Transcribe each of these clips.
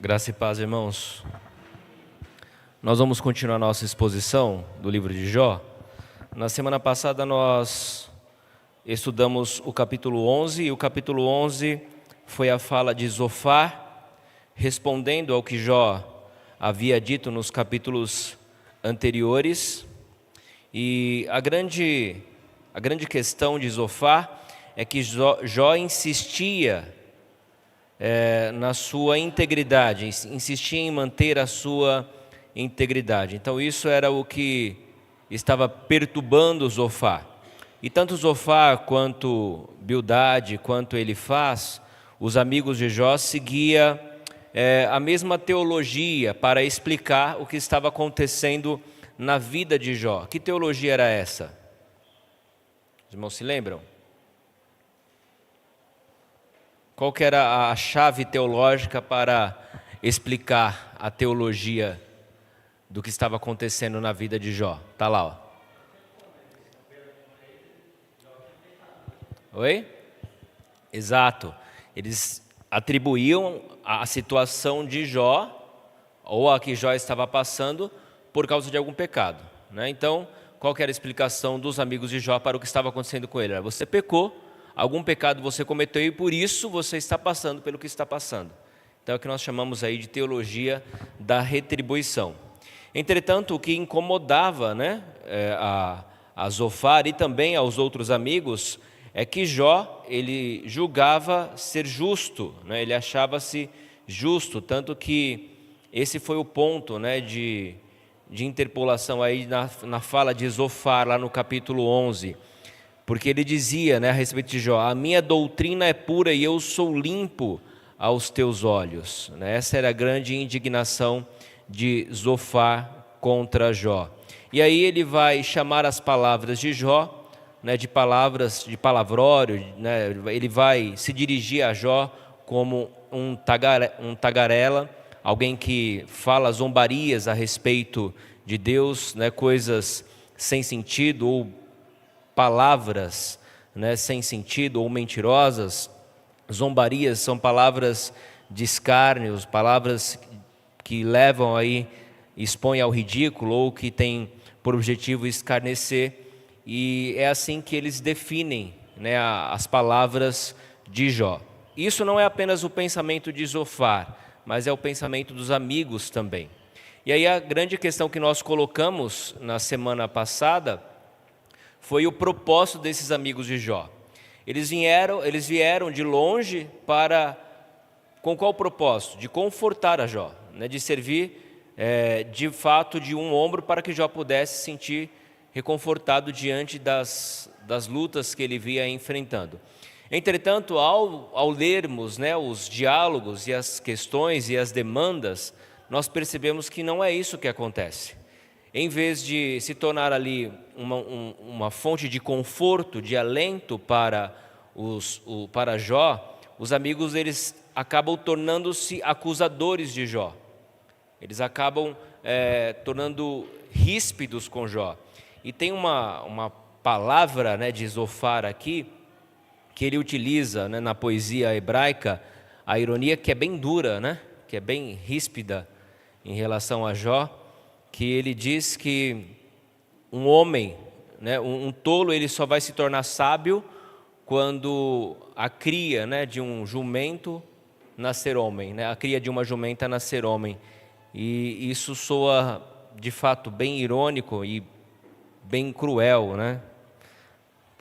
Graça e paz, irmãos. Nós vamos continuar nossa exposição do livro de Jó. Na semana passada nós estudamos o capítulo 11, e o capítulo 11 foi a fala de Zofar, respondendo ao que Jó havia dito nos capítulos anteriores. E a grande questão de Zofar é que Jó insistia na sua integridade, insistia em manter a sua integridade. Então isso era o que estava perturbando Zofar. E tanto Zofar quanto Bildade, quanto Elifaz, os amigos de Jó, seguia a mesma teologia para explicar o que estava acontecendo na vida de Jó. Que teologia era essa? Os irmãos se lembram? Qual que era a chave teológica para explicar a teologia do que estava acontecendo na vida de Jó? Está lá, ó. Oi? Exato. Eles atribuíam a situação de Jó, ou a que Jó estava passando, por causa de algum pecado, né? Então, qual que era a explicação dos amigos de Jó para o que estava acontecendo com ele? Você pecou, algum pecado você cometeu e por isso você está passando pelo que está passando. Então é o que nós chamamos aí de teologia da retribuição. Entretanto, o que incomodava, né, a Zofar e também aos outros amigos é que Jó, ele julgava ser justo, né, ele achava-se justo, tanto que esse foi o ponto, né, de interpolação aí na fala de Zofar lá no capítulo 11. Porque ele dizia, né, a respeito de Jó: a minha doutrina é pura e eu sou limpo aos teus olhos. Essa era a grande indignação de Zofar contra Jó. E aí ele vai chamar as palavras de Jó, né, de palavras, de palavrório, né, ele vai se dirigir a Jó como um tagarela, alguém que fala zombarias a respeito de Deus, né, coisas sem sentido ou palavras, né, sem sentido ou mentirosas. Zombarias são palavras de escárnio, palavras que levam aí, expõem ao ridículo ou que têm por objetivo escarnecer. E é assim que eles definem, né, as palavras de Jó. Isso não é apenas o pensamento de Zofar, mas é o pensamento dos amigos também. E aí a grande questão que nós colocamos na semana passada foi o propósito desses amigos de Jó. Eles vieram de longe com qual propósito? De confortar a Jó, né? De servir de fato de um ombro para que Jó pudesse se sentir reconfortado diante das lutas que ele via enfrentando. Entretanto, ao lermos, né, os diálogos e as questões e as demandas, nós percebemos que não é isso que acontece. Em vez de se tornar ali uma fonte de conforto, de alento para Jó, os amigos eles acabam tornando-se acusadores de Jó. Eles acabam tornando ríspidos com Jó. E tem uma palavra, né, de Zofar aqui, que ele utiliza, né, na poesia hebraica, a ironia, que é bem dura, né, que é bem ríspida em relação a Jó, que ele diz que um homem, né, um tolo, ele só vai se tornar sábio quando a cria, né, de um jumento nascer homem, né, a cria de uma jumenta nascer homem. E isso soa de fato bem irônico e bem cruel, né,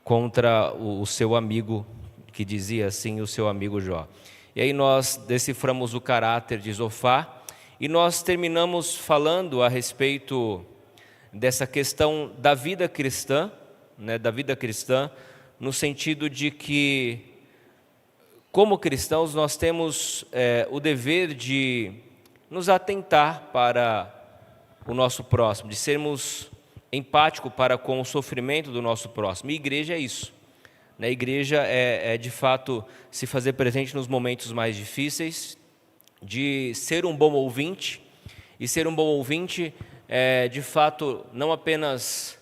contra o seu amigo, que dizia assim, o seu amigo Jó. E aí nós deciframos o caráter de Zofar. E nós terminamos falando a respeito dessa questão da vida cristã, né, da vida cristã, no sentido de que, como cristãos, nós temos o dever de nos atentar para o nosso próximo, de sermos empáticos para com o sofrimento do nosso próximo. E igreja é isso. A igreja é de fato se fazer presente nos momentos mais difíceis, de ser um bom ouvinte, e ser um bom ouvinte é de fato não apenas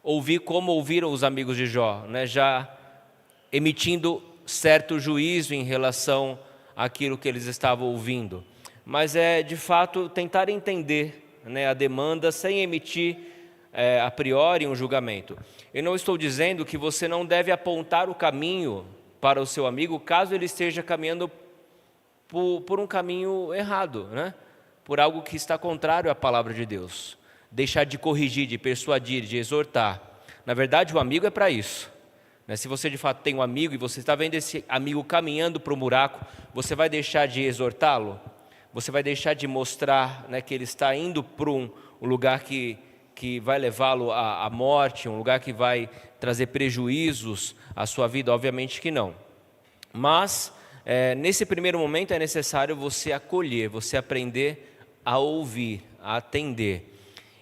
ouvir como ouviram os amigos de Jó, né, já emitindo certo juízo em relação àquilo que eles estavam ouvindo, mas é de fato tentar entender, né, a demanda sem emitir a priori um julgamento. Eu não estou dizendo que você não deve apontar o caminho para o seu amigo caso ele esteja caminhando por um caminho errado, né? Por algo que está contrário à palavra de Deus. Deixar de corrigir, de persuadir, de exortar. Na verdade, o amigo é para isso. Se você de fato tem um amigo e você está vendo esse amigo caminhando para o buraco, você vai deixar de exortá-lo? Você vai deixar de mostrar, né, que ele está indo para um lugar que vai levá-lo à morte, um lugar que vai trazer prejuízos à sua vida? Obviamente que não. Mas, nesse primeiro momento é necessário você acolher, você aprender a ouvir, a atender.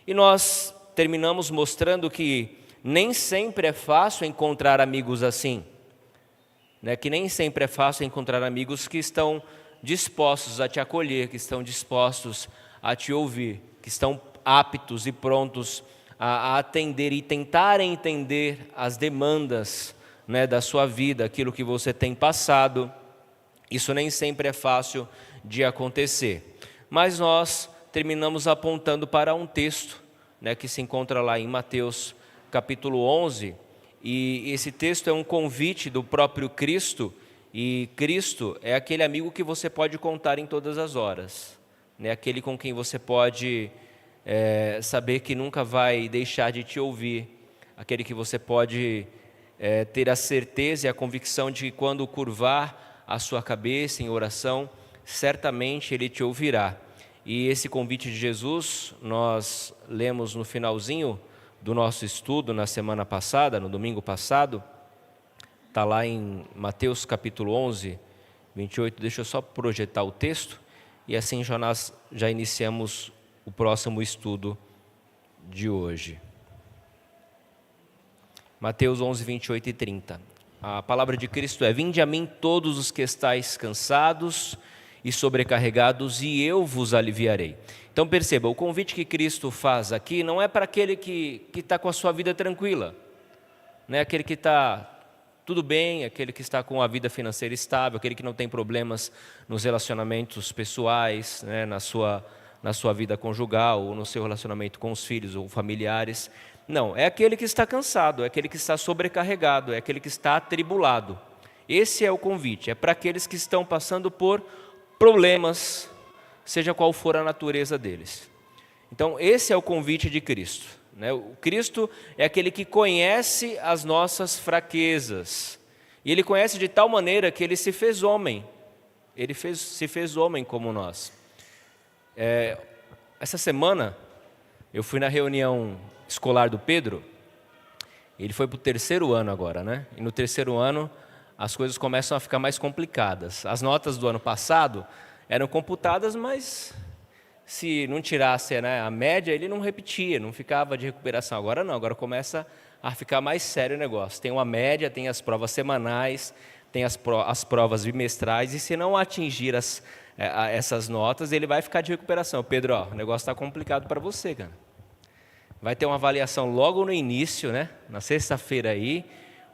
E nós terminamos mostrando que nem sempre é fácil encontrar amigos assim, né? Que nem sempre é fácil encontrar amigos que estão dispostos a te acolher, que estão dispostos a te ouvir, que estão aptos e prontos a atender e tentar entender as demandas, né, da sua vida, aquilo que você tem passado. Isso nem sempre é fácil de acontecer. Mas nós terminamos apontando para um texto, né, que se encontra lá em Mateus capítulo 11, e esse texto é um convite do próprio Cristo, e Cristo é aquele amigo que você pode contar em todas as horas, né? Aquele com quem você pode saber que nunca vai deixar de te ouvir, aquele que você pode ter a certeza e a convicção de que quando curvar a sua cabeça em oração, certamente Ele te ouvirá. E esse convite de Jesus, nós lemos no finalzinho do nosso estudo na semana passada, no domingo passado, está lá em Mateus capítulo 11, 28, deixa eu só projetar o texto, e assim nós já iniciamos o próximo estudo de hoje. Mateus 11, 28 e 30. A palavra de Cristo é: vinde a mim todos os que estáis cansados e sobrecarregados, e eu vos aliviarei. Então perceba, o convite que Cristo faz aqui não é para aquele que está com a sua vida tranquila, não é aquele que está tudo bem, aquele que está com a vida financeira estável, aquele que não tem problemas nos relacionamentos pessoais, né, na sua vida conjugal, ou no seu relacionamento com os filhos ou familiares. Não, é aquele que está cansado, é aquele que está sobrecarregado, é aquele que está atribulado. Esse é o convite, é para aqueles que estão passando por problemas, seja qual for a natureza deles. Então, esse é o convite de Cristo, né? O Cristo é aquele que conhece as nossas fraquezas, e Ele conhece de tal maneira que Ele se fez homem, se fez homem como nós. Essa semana, eu fui na reunião escolar do Pedro, ele foi para o 3º ano agora, né? E no 3º ano, as coisas começam a ficar mais complicadas. As notas do ano passado eram computadas, mas se não tirasse, né, a média, ele não repetia, não ficava de recuperação. Agora não, agora começa a ficar mais sério o negócio. Tem uma média, tem as provas semanais, tem as provas bimestrais, e se não atingir essas notas, ele vai ficar de recuperação. Pedro, ó, o negócio está complicado para você, cara. Vai ter uma avaliação logo no início, né, na sexta-feira aí,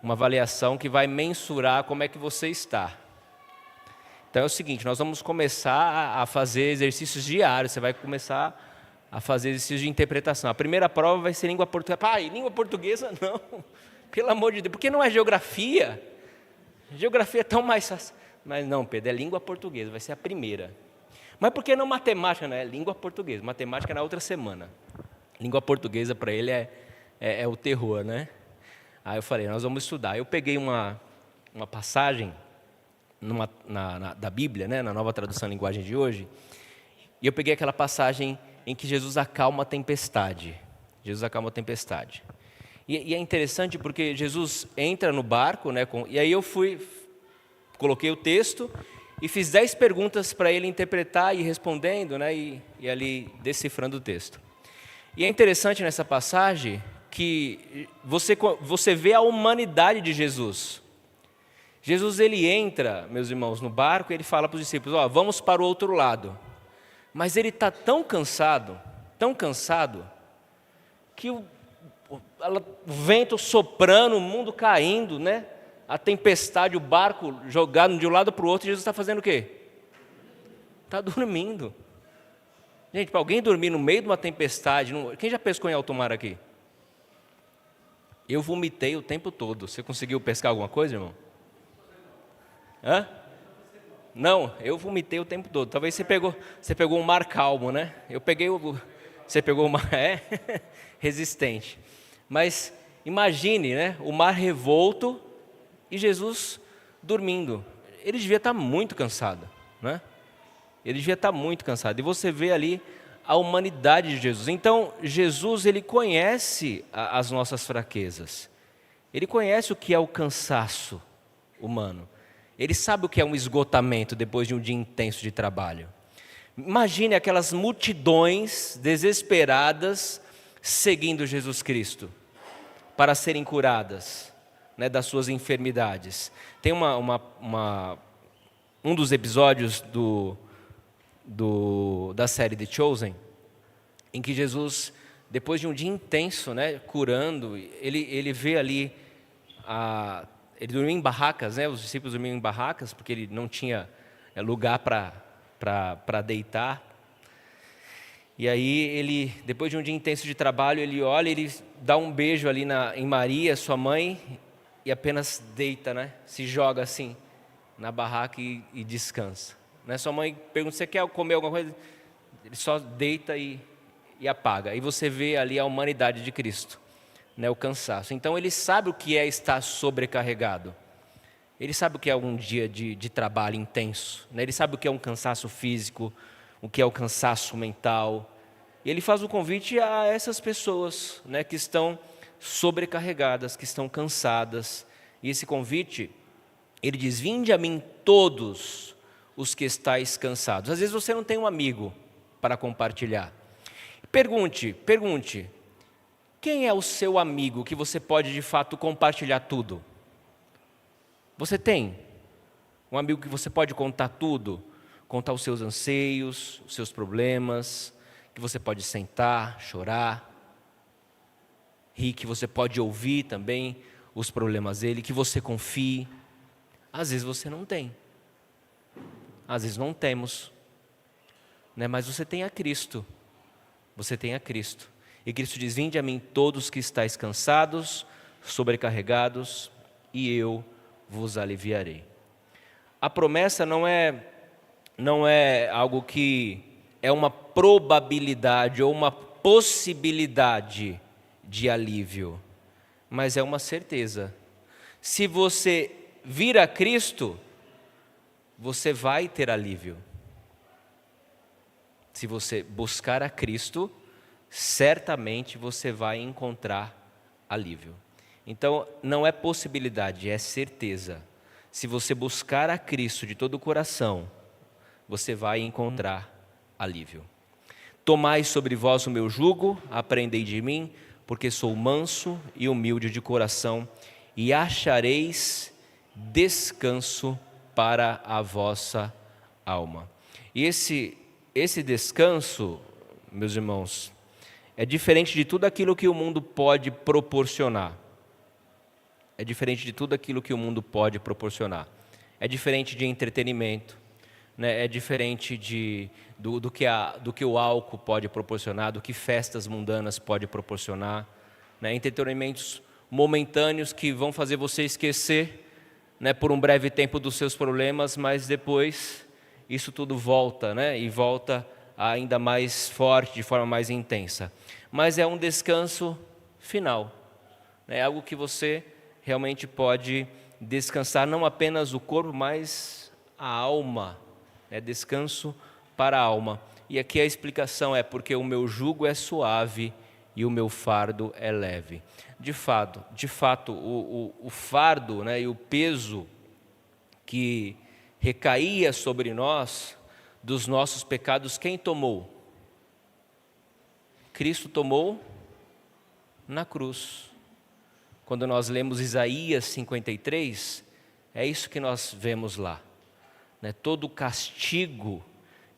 uma avaliação que vai mensurar como é que você está. Então é o seguinte, nós vamos começar a fazer exercícios diários, você vai começar a fazer exercícios de interpretação. A primeira prova vai ser língua portuguesa. Pai, língua portuguesa não, pelo amor de Deus, porque não é geografia? Geografia é tão mais fácil. Mas não, Pedro, é língua portuguesa, vai ser a primeira. Mas por que não matemática? Não, é língua portuguesa, matemática é na outra semana. Língua portuguesa para ele é o terror, né? Aí eu falei, nós vamos estudar. Eu peguei uma passagem da Bíblia, né, na Nova Tradução Linguagem de hoje, e eu peguei aquela passagem em que Jesus acalma a tempestade. Jesus acalma a tempestade. E é interessante porque Jesus entra no barco, né, e aí eu coloquei o texto e fiz 10 perguntas para ele interpretar e respondendo, né, e ali decifrando o texto. E é interessante nessa passagem que você vê a humanidade de Jesus. Jesus, ele entra, meus irmãos, no barco, e ele fala para os discípulos, ó, vamos para o outro lado. Mas ele está tão cansado, que o vento soprando, o mundo caindo, né? A tempestade, o barco jogado de um lado para o outro, e Jesus está fazendo o quê? Está dormindo. Gente, para alguém dormir no meio de uma tempestade, quem já pescou em alto mar aqui? Eu vomitei o tempo todo. Você conseguiu pescar alguma coisa, irmão? Hã? Não, eu vomitei o tempo todo. Talvez você pegou um mar calmo, né? Você pegou o mar resistente. Mas imagine, né? O mar revolto e Jesus dormindo. Ele devia estar muito cansado, né? Ele devia estar muito cansado. E você vê ali a humanidade de Jesus. Então, Jesus, ele conhece as nossas fraquezas. Ele conhece o que é o cansaço humano. Ele sabe o que é um esgotamento depois de um dia intenso de trabalho. Imagine aquelas multidões desesperadas seguindo Jesus Cristo para serem curadas, né, das suas enfermidades. Tem um dos episódios da série The Chosen, em que Jesus, depois de um dia intenso, né, curando, ele vê ali, ele dormia em barracas, né, os discípulos dormiam em barracas, porque ele não tinha lugar para deitar. E aí ele, depois de um dia intenso de trabalho, ele olha, ele dá um beijo ali em Maria, sua mãe, e apenas deita, né, se joga assim na barraca e descansa. Né? Sua mãe pergunta, você quer comer alguma coisa? Ele só deita e apaga. E você vê ali a humanidade de Cristo, né? O cansaço. Então ele sabe o que é estar sobrecarregado. Ele sabe o que é um dia de trabalho intenso, né? Ele sabe o que é um cansaço físico, o que é o cansaço mental. E ele faz o convite a essas pessoas, né, que estão sobrecarregadas, que estão cansadas. E esse convite, ele diz, vinde a mim todos os que estáis cansados. Às vezes você não tem um amigo para compartilhar. Pergunte, quem é o seu amigo que você pode de fato compartilhar tudo? Você tem um amigo que você pode contar tudo? Contar os seus anseios, os seus problemas, que você pode sentar, chorar, rir, que você pode ouvir também os problemas dele, que você confie. Às vezes você não tem. Às vezes não temos, né? Mas você tem a Cristo, você tem a Cristo. E Cristo diz, vinde a mim todos que estáis cansados, sobrecarregados, e eu vos aliviarei. A promessa não é algo que é uma probabilidade ou uma possibilidade de alívio, mas é uma certeza. Se você vir a Cristo, você vai ter alívio. Se você buscar a Cristo, certamente você vai encontrar alívio. Então, não é possibilidade, é certeza. Se você buscar a Cristo de todo o coração, você vai encontrar alívio. Tomai sobre vós o meu jugo, aprendei de mim, porque sou manso e humilde de coração, e achareis descanso para a vossa alma. E esse descanso, meus irmãos, é diferente de tudo aquilo que o mundo pode proporcionar. É diferente de tudo aquilo que o mundo pode proporcionar. É diferente de entretenimento, né? É diferente do que o álcool pode proporcionar, do que festas mundanas pode proporcionar, né? Entretenimentos momentâneos que vão fazer você esquecer, né, por um breve tempo dos seus problemas, mas depois isso tudo volta, né, e volta ainda mais forte, de forma mais intensa. Mas é um descanso final, é algo que você realmente pode descansar, não apenas o corpo, mas a alma, né, descanso para a alma. E aqui a explicação é porque o meu jugo é suave e o meu fardo é leve. De fato, o fardo, né, e o peso que recaía sobre nós, dos nossos pecados, quem tomou? Cristo tomou na cruz. Quando nós lemos Isaías 53, é isso que nós vemos lá, né? Todo o castigo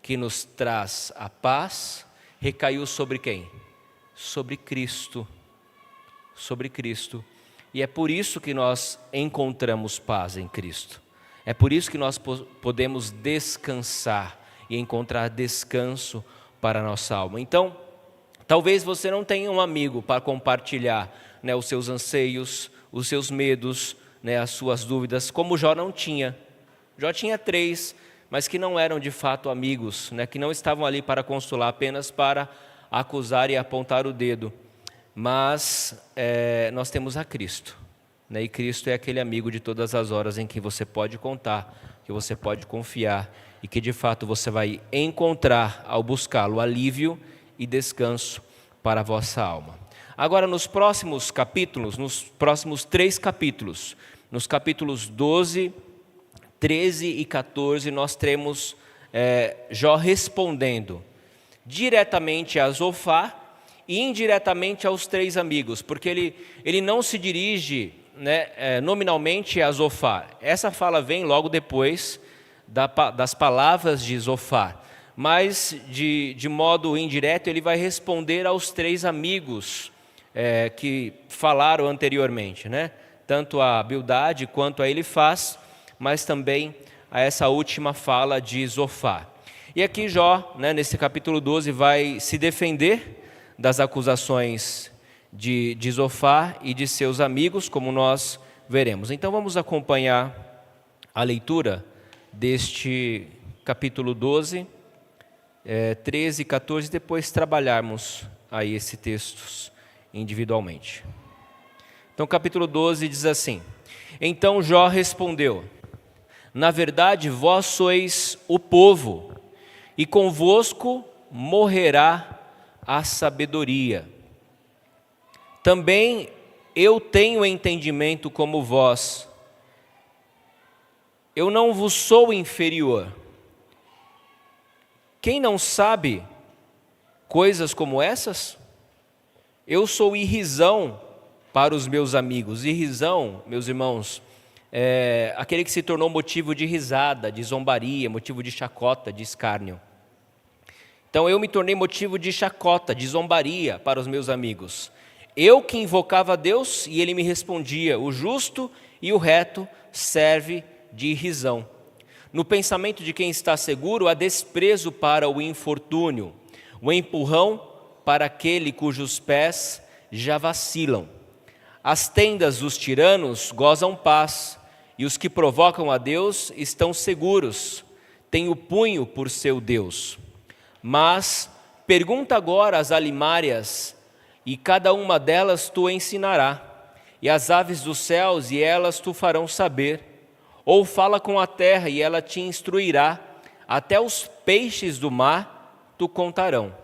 que nos traz a paz recaiu sobre quem? Sobre Cristo. Sobre Cristo. E é por isso que nós encontramos paz em Cristo. É por isso que nós podemos descansar e encontrar descanso para a nossa alma. Então, talvez você não tenha um amigo para compartilhar, né, os seus anseios, os seus medos, né, as suas dúvidas, como Jó não tinha. Jó tinha 3, mas que não eram de fato amigos, né, que não estavam ali para consolar, apenas para acusar e apontar o dedo. Mas nós temos a Cristo, né, e Cristo é aquele amigo de todas as horas em que você pode contar, que você pode confiar e que de fato você vai encontrar ao buscá-lo alívio e descanso para a vossa alma. Agora, nos próximos capítulos, nos próximos 3 capítulos, nos capítulos 12, 13 e 14, nós temos Jó respondendo diretamente a Zofar e indiretamente aos 3 amigos, porque ele não se dirige, né, nominalmente a Zofar. Essa fala vem logo depois das palavras de Zofar, mas de modo indireto ele vai responder aos 3 amigos que falaram anteriormente, né? Tanto a Bildade quanto a Elifaz, mas também a essa última fala de Zofar. E aqui Jó, né, nesse capítulo 12, vai se defender das acusações de Zofar e de seus amigos, como nós veremos. Então vamos acompanhar a leitura deste capítulo 12, 13 e 14, depois trabalharmos aí esses textos individualmente. Então capítulo 12 diz assim: Então Jó respondeu: Na verdade vós sois o povo, e convosco morrerá a sabedoria. Também eu tenho entendimento como vós. Eu não vos sou inferior. Quem não sabe coisas como essas? Eu sou irrisão para os meus amigos. Irrisão, meus irmãos, é aquele que se tornou motivo de risada, de zombaria, motivo de chacota, de escárnio. Então eu me tornei motivo de chacota, de zombaria para os meus amigos. Eu que invocava a Deus e ele me respondia: o justo e o reto serve de irrisão. No pensamento de quem está seguro, há desprezo para o infortúnio, o empurrão para aquele cujos pés já vacilam. As tendas dos tiranos gozam paz, e os que provocam a Deus estão seguros, têm o punho por seu Deus. Mas pergunta agora às alimárias, e cada uma delas tu ensinará, e as aves dos céus, e elas tu farão saber. Ou fala com a terra, e ela te instruirá, até os peixes do mar tu contarão.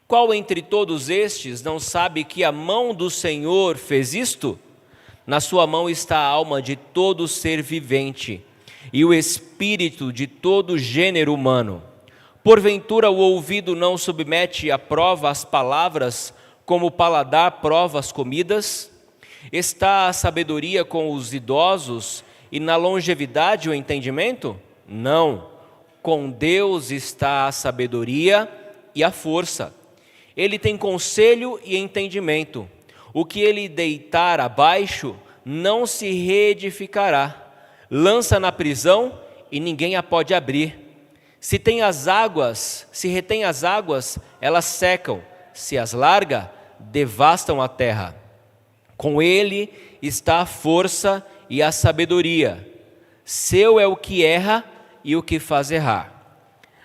Qual entre todos estes não sabe que a mão do Senhor fez isto? Na sua mão está a alma de todo ser vivente, e o espírito de todo gênero humano. Porventura o ouvido não submete à prova as palavras, como o paladar prova as comidas? Está a sabedoria com os idosos e na longevidade o entendimento? Não, com Deus está a sabedoria e a força. Ele tem conselho e entendimento. O que ele deitar abaixo não se reedificará. Lança na prisão e ninguém a pode abrir. Se retém as águas, elas secam. Se as larga, devastam a terra. Com ele está a força e a sabedoria. Seu é o que erra e o que faz errar.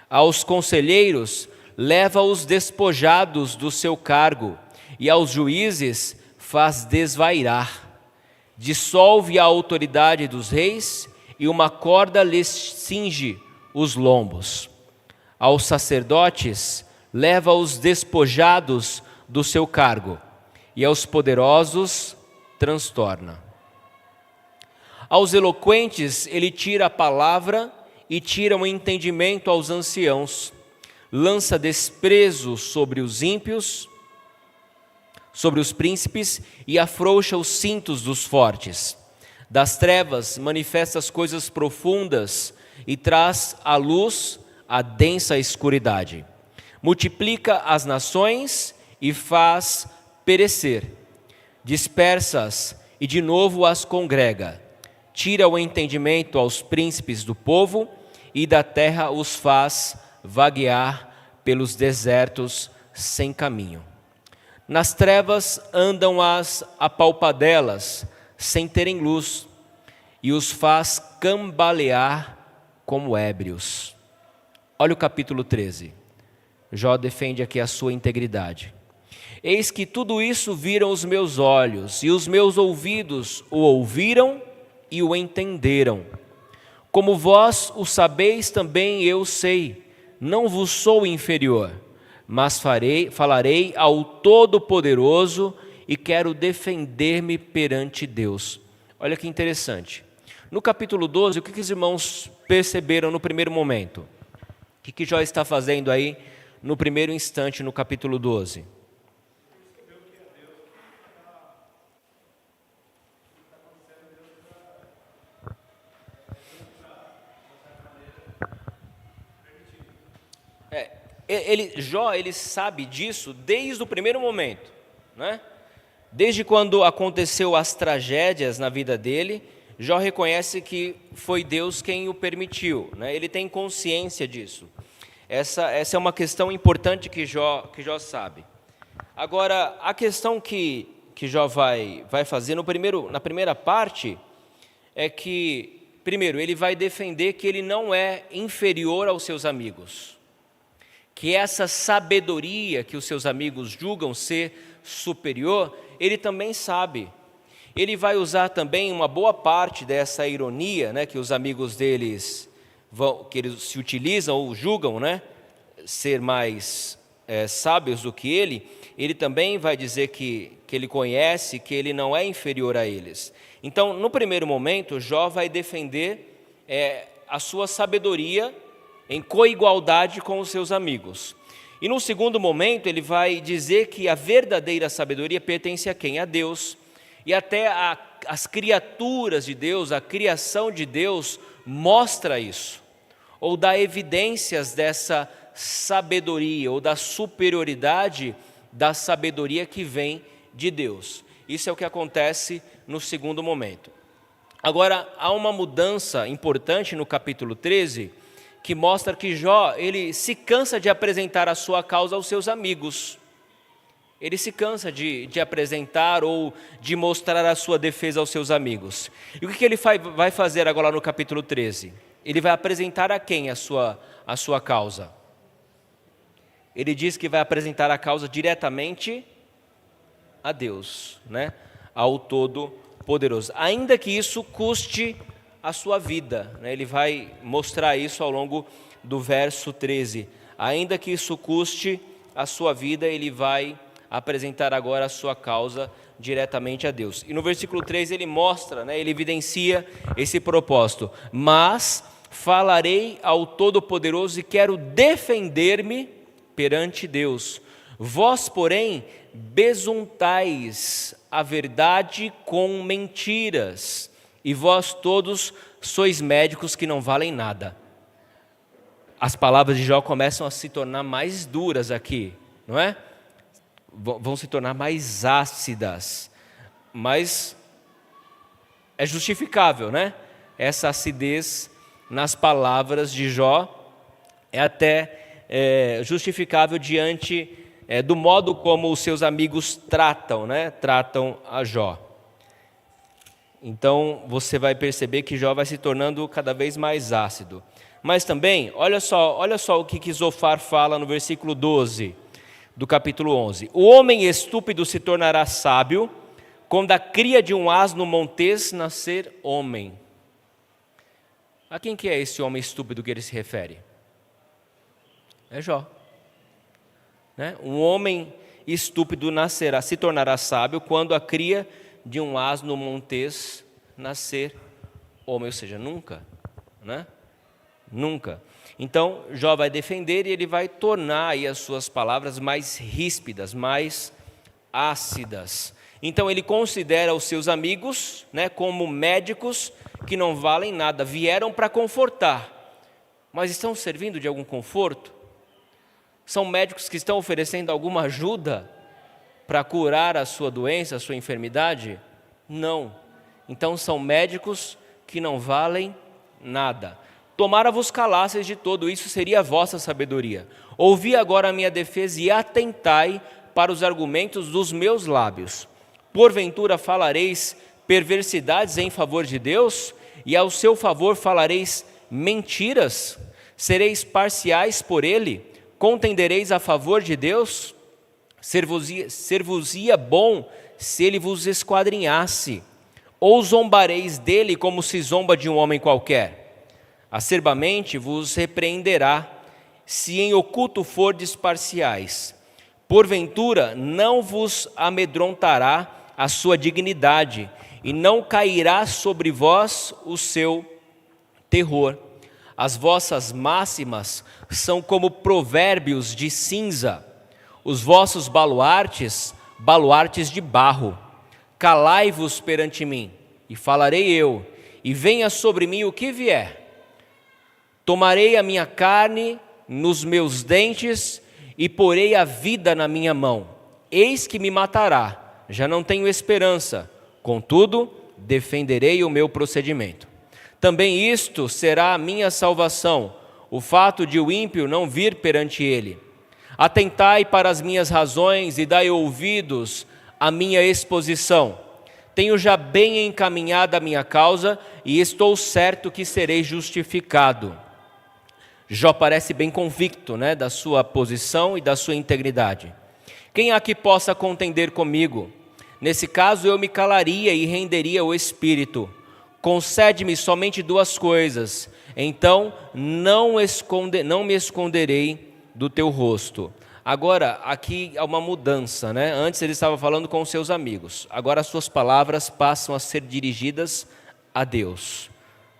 Aos conselheiros leva os despojados do seu cargo, e aos juízes faz desvairar. Dissolve a autoridade dos reis, e uma corda lhes cinge os lombos. Aos sacerdotes leva os despojados do seu cargo, e aos poderosos transtorna. Aos eloquentes ele tira a palavra e tira o entendimento aos anciãos. Lança desprezo sobre os ímpios, sobre os príncipes, e afrouxa os cintos dos fortes. Das trevas manifesta as coisas profundas e traz à luz a densa escuridade. Multiplica as nações e faz perecer. Dispersa-as e de novo as congrega. Tira o entendimento aos príncipes do povo e da terra os faz vaguear pelos desertos sem caminho. Nas trevas andam as apalpadelas, sem terem luz, e os faz cambalear como ébrios. Olha o capítulo 13. Jó defende aqui a sua integridade. Eis que tudo isso viram os meus olhos, e os meus ouvidos o ouviram e o entenderam. Como vós o sabeis, também eu sei, não vos sou inferior, mas falarei ao Todo-Poderoso e quero defender-me perante Deus. Olha que interessante. No capítulo 12, o que os irmãos perceberam no primeiro momento? O que Jó está fazendo aí no primeiro instante no capítulo 12? Jó sabe disso desde o primeiro momento, né? Desde quando aconteceu as tragédias na vida dele, Jó reconhece que foi Deus quem o permitiu, né? Ele tem consciência disso. Essa é uma questão importante que Jó sabe. Agora, a questão que Jó vai fazer na primeira parte é que, primeiro, ele vai defender que ele não é inferior aos seus amigos, que essa sabedoria que os seus amigos julgam ser superior, ele também sabe. Ele vai usar também uma boa parte dessa ironia, né, que os amigos deles que eles se utilizam ou julgam, né, ser mais sábios do que ele também vai dizer que ele conhece, que ele não é inferior a eles. Então, no primeiro momento, Jó vai defender a sua sabedoria em coigualdade com os seus amigos. E no segundo momento, ele vai dizer que a verdadeira sabedoria pertence a quem? A Deus. E até as criaturas de Deus, a criação de Deus, mostra isso, ou dá evidências dessa sabedoria, ou da superioridade da sabedoria que vem de Deus. Isso é o que acontece no segundo momento. Agora, há uma mudança importante no capítulo 13, que mostra que Jó, ele se cansa de apresentar a sua causa aos seus amigos. Ele se cansa de apresentar ou de mostrar a sua defesa aos seus amigos. E o que ele vai fazer agora no capítulo 13? Ele vai apresentar a quem a sua causa? Ele diz que vai apresentar a causa diretamente a Deus, né? Ao Todo-Poderoso. Ainda que isso custe a sua vida, né? Ele vai mostrar isso ao longo do verso 13. Ainda que isso custe a sua vida, ele vai apresentar agora a sua causa diretamente a Deus. E no versículo 3 ele mostra, né, ele evidencia esse propósito. Mas falarei ao Todo-Poderoso e quero defender-me perante Deus. Vós, porém, besuntais a verdade com mentiras, e vós todos sois médicos que não valem nada. As palavras de Jó começam a se tornar mais duras aqui, não é? Vão se tornar mais ácidas, mas é justificável, né? Essa acidez nas palavras de Jó é até justificável diante do modo como os seus amigos tratam a Jó. Então você vai perceber que Jó vai se tornando cada vez mais ácido. Mas também, olha só o que Zofar fala no versículo 12 do capítulo 11. O homem estúpido se tornará sábio quando a cria de um asno montês nascer homem. A quem que é esse homem estúpido que ele se refere? É Jó. Né? Um homem estúpido se tornará sábio quando a cria de um asno montês nascer homem, ou seja, nunca, né? Nunca. Então, Jó vai defender e ele vai tornar aí as suas palavras mais ríspidas, mais ácidas. Então, ele considera os seus amigos, né, como médicos que não valem nada, vieram para confortar, mas estão servindo de algum conforto? São médicos que estão oferecendo alguma ajuda para curar a sua doença, a sua enfermidade? Não. Então são médicos que não valem nada. Tomara vos calasseis de todo, isso seria a vossa sabedoria. Ouvi agora a minha defesa e atentai para os argumentos dos meus lábios. Porventura falareis perversidades em favor de Deus, e ao seu favor falareis mentiras? Sereis parciais por ele? Contendereis a favor de Deus? Ser-vos-ia bom se ele vos esquadrinhasse, ou zombareis dele como se zomba de um homem qualquer? Acerbamente vos repreenderá, se em oculto fordes parciais. Porventura não vos amedrontará a sua dignidade, e não cairá sobre vós o seu terror. As vossas máximas são como provérbios de cinza, os vossos baluartes, baluartes de barro. Calai-vos perante mim, e falarei eu, e venha sobre mim o que vier. Tomarei a minha carne nos meus dentes, e porei a vida na minha mão. Eis que me matará, já não tenho esperança, contudo, defenderei o meu procedimento. Também isto será a minha salvação, o fato de o ímpio não vir perante ele. Atentai para as minhas razões e dai ouvidos à minha exposição. Tenho já bem encaminhada a minha causa e estou certo que serei justificado. Jó parece bem convicto, da sua posição e da sua integridade. Quem há que possa contender comigo? Nesse caso eu me calaria e renderia o espírito. Concede-me somente duas coisas, então não me esconderei do teu rosto. Agora, aqui há uma mudança, Antes ele estava falando com os seus amigos, agora as suas palavras passam a ser dirigidas a Deus.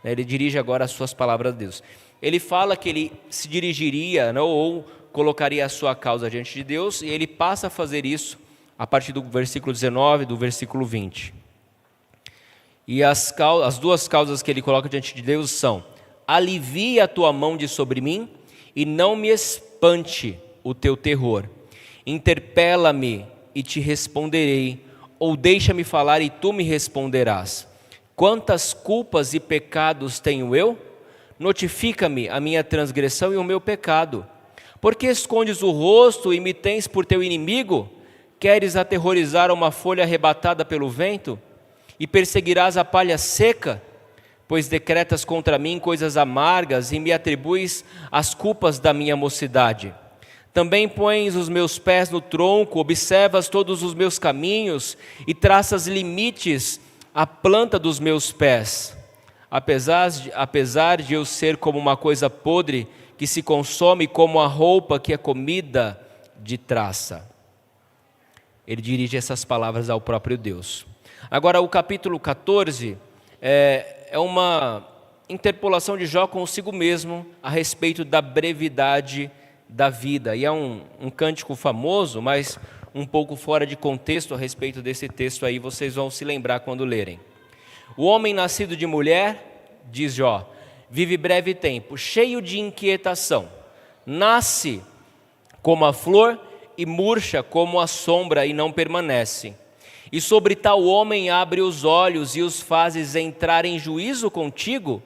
Ele dirige agora as suas palavras a Deus. Ele fala que ele se dirigiria, ou colocaria a sua causa diante de Deus, e ele passa a fazer isso a partir do versículo 19 e do versículo 20. E as duas causas que ele coloca diante de Deus são: alivia a tua mão de sobre mim e não me espante o teu terror. Interpela-me e te responderei, ou deixa-me falar e tu me responderás. Quantas culpas e pecados tenho eu? Notifica-me a minha transgressão e o meu pecado. Por que escondes o rosto e me tens por teu inimigo? Queres aterrorizar uma folha arrebatada pelo vento? E perseguirás a palha seca? Pois decretas contra mim coisas amargas e me atribuis as culpas da minha mocidade. Também pões os meus pés no tronco, observas todos os meus caminhos e traças limites à planta dos meus pés. Apesar de eu ser como uma coisa podre que se consome, como a roupa que é comida de traça. Ele dirige essas palavras ao próprio Deus. Agora, o capítulo 14 é uma interpolação de Jó consigo mesmo a respeito da brevidade da vida. E é um cântico famoso, mas um pouco fora de contexto a respeito desse texto aí, vocês vão se lembrar quando lerem. O homem nascido de mulher, diz Jó, vive breve tempo, cheio de inquietação. Nasce como a flor e murcha como a sombra e não permanece. E sobre tal homem abre os olhos e os fazes entrar em juízo contigo?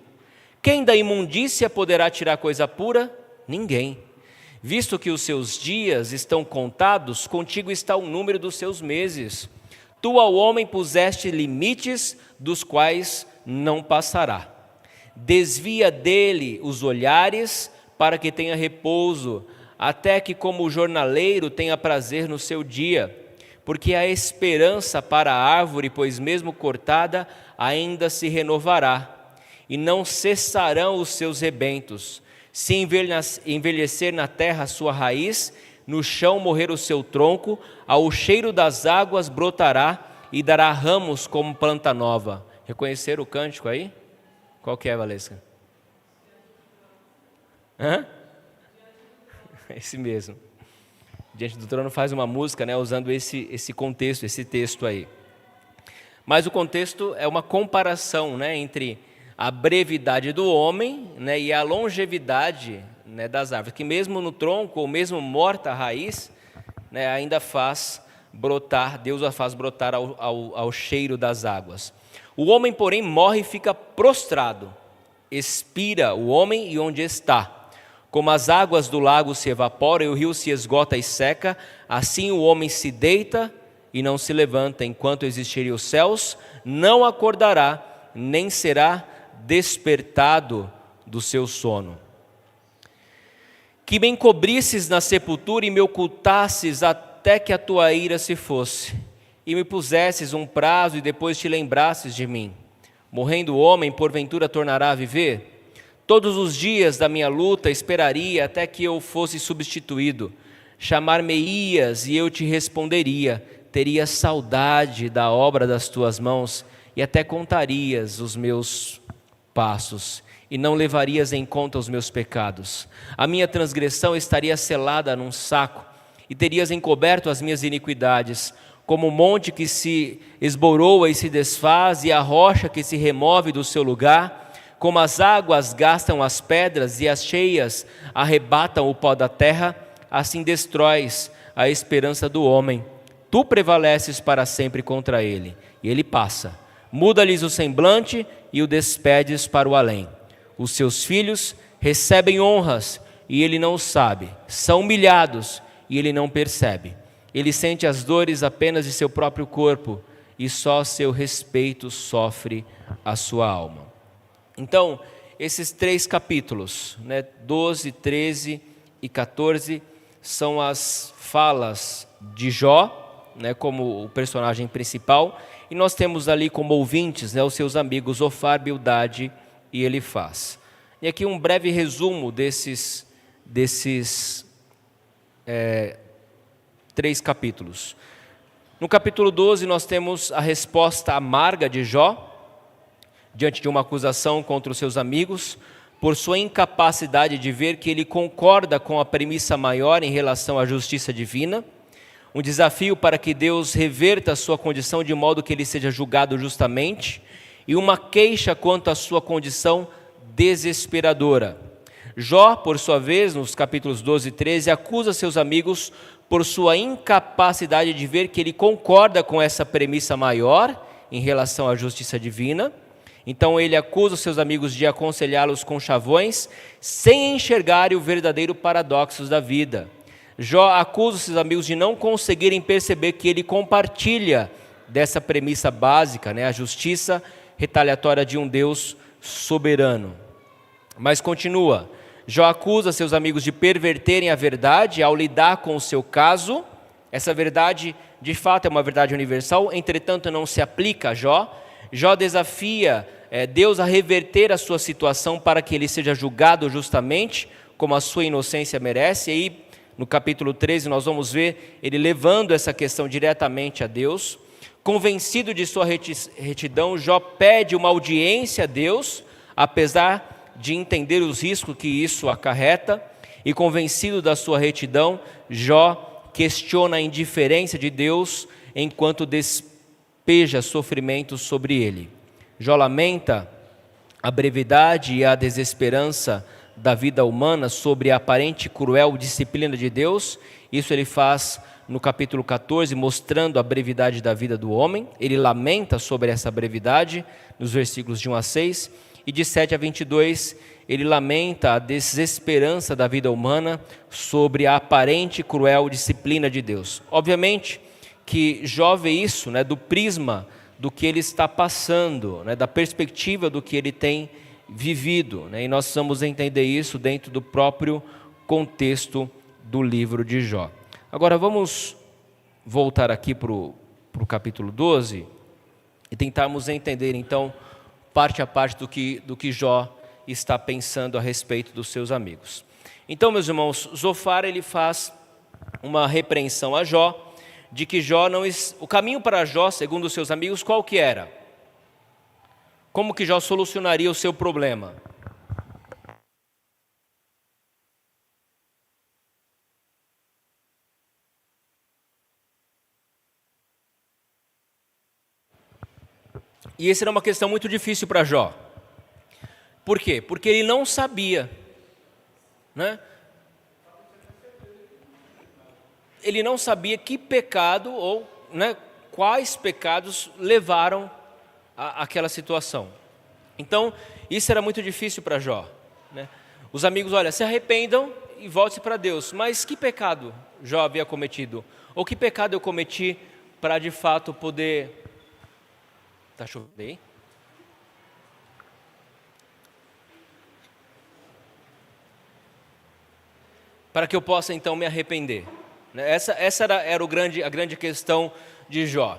Quem da imundícia poderá tirar coisa pura? Ninguém. Visto que os seus dias estão contados, contigo está o número dos seus meses. Tu ao homem puseste limites dos quais não passará. Desvia dele os olhares para que tenha repouso, até que como o jornaleiro tenha prazer no seu dia. Porque há esperança para a árvore, pois mesmo cortada ainda se renovará. E não cessarão os seus rebentos. Se envelhecer na terra a sua raiz, no chão morrer o seu tronco, ao cheiro das águas brotará e dará ramos como planta nova. Reconheceram o cântico aí? Qual que é, Valesca? Esse mesmo. Diante do Trono faz uma música, usando esse contexto, esse texto aí. Mas o contexto é uma comparação, entre a brevidade do homem, e a longevidade, das árvores, que mesmo no tronco, ou mesmo morta a raiz, ainda faz brotar, Deus a faz brotar ao cheiro das águas. O homem, porém, morre e fica prostrado. expira o homem e onde está. Como as águas do lago se evaporam e o rio se esgota e seca, assim o homem se deita e não se levanta. Enquanto existirem os céus, não acordará, nem será despertado do seu sono. Que me encobrisses na sepultura e me ocultasses até que a tua ira se fosse, e me pusesses um prazo e depois te lembrasses de mim. Morrendo o homem, porventura tornará a viver? Todos os dias da minha luta esperaria até que eu fosse substituído. Chamar-me-ias e eu te responderia. Teria saudade da obra das tuas mãos e até contarias os meus passos e não levarias em conta os meus pecados. A minha transgressão estaria selada num saco e terias encoberto as minhas iniquidades, como o monte que se esboroa e se desfaz e a rocha que se remove do seu lugar. Como as águas gastam as pedras e as cheias arrebatam o pó da terra, assim destróis a esperança do homem. Tu prevaleces para sempre contra ele, e ele passa. Muda-lhes o semblante e o despedes para o além. Os seus filhos recebem honras, e ele não sabe. São humilhados, e ele não percebe. Ele sente as dores apenas de seu próprio corpo, e só seu respeito sofre a sua alma. Então, esses 3 capítulos, 12, 13 e 14, são as falas de Jó, como o personagem principal, e nós temos ali como ouvintes os seus amigos Zofar, Bildade e Elifaz. E aqui um breve resumo desses 3 capítulos. No capítulo 12 nós temos a resposta amarga de Jó, diante de uma acusação contra os seus amigos, por sua incapacidade de ver que ele concorda com a premissa maior em relação à justiça divina, um desafio para que Deus reverta a sua condição de modo que ele seja julgado justamente, e uma queixa quanto à sua condição desesperadora. Jó, por sua vez, nos capítulos 12 e 13, acusa seus amigos por sua incapacidade de ver que ele concorda com essa premissa maior em relação à justiça divina. Então ele acusa os seus amigos de aconselhá-los com chavões, sem enxergarem o verdadeiro paradoxo da vida. Jó acusa os seus amigos de não conseguirem perceber que ele compartilha dessa premissa básica, a justiça retaliatória de um Deus soberano. Mas continua, Jó acusa seus amigos de perverterem a verdade ao lidar com o seu caso. Essa verdade, de fato, é uma verdade universal, entretanto não se aplica a Jó. Jó desafia Deus a reverter a sua situação para que ele seja julgado justamente, como a sua inocência merece. E aí, no capítulo 13, nós vamos ver ele levando essa questão diretamente a Deus. Convencido de sua retidão, Jó pede uma audiência a Deus, apesar de entender os riscos que isso acarreta. E convencido da sua retidão, Jó questiona a indiferença de Deus enquanto despeja sofrimento sobre ele. Jó lamenta a brevidade e a desesperança da vida humana sobre a aparente cruel disciplina de Deus. Isso ele faz no capítulo 14, mostrando a brevidade da vida do homem. Ele lamenta sobre essa brevidade nos versículos de 1 a 6, e de 7 a 22, ele lamenta a desesperança da vida humana sobre a aparente cruel disciplina de Deus. Obviamente que Jó vê isso do prisma do que ele está passando, da perspectiva do que ele tem vivido, e nós precisamos entender isso dentro do próprio contexto do livro de Jó. Agora vamos voltar aqui para o capítulo 12 e tentarmos entender então parte a parte do que Jó está pensando a respeito dos seus amigos. Então, meus irmãos, Zofar ele faz uma repreensão a Jó, de que Jó não... O caminho para Jó, segundo os seus amigos, qual que era? Como que Jó solucionaria o seu problema? E essa era uma questão muito difícil para Jó. Por quê? Porque ele não sabia, Ele não sabia que pecado ou quais pecados levaram àquela situação. Então, isso era muito difícil para Jó, né? Os amigos, olha, se arrependam e volte para Deus. Mas que pecado Jó havia cometido? Ou que pecado eu cometi para de fato poder... Está chovendo aí? Para que eu possa então me arrepender. Essa era a grande questão de Jó.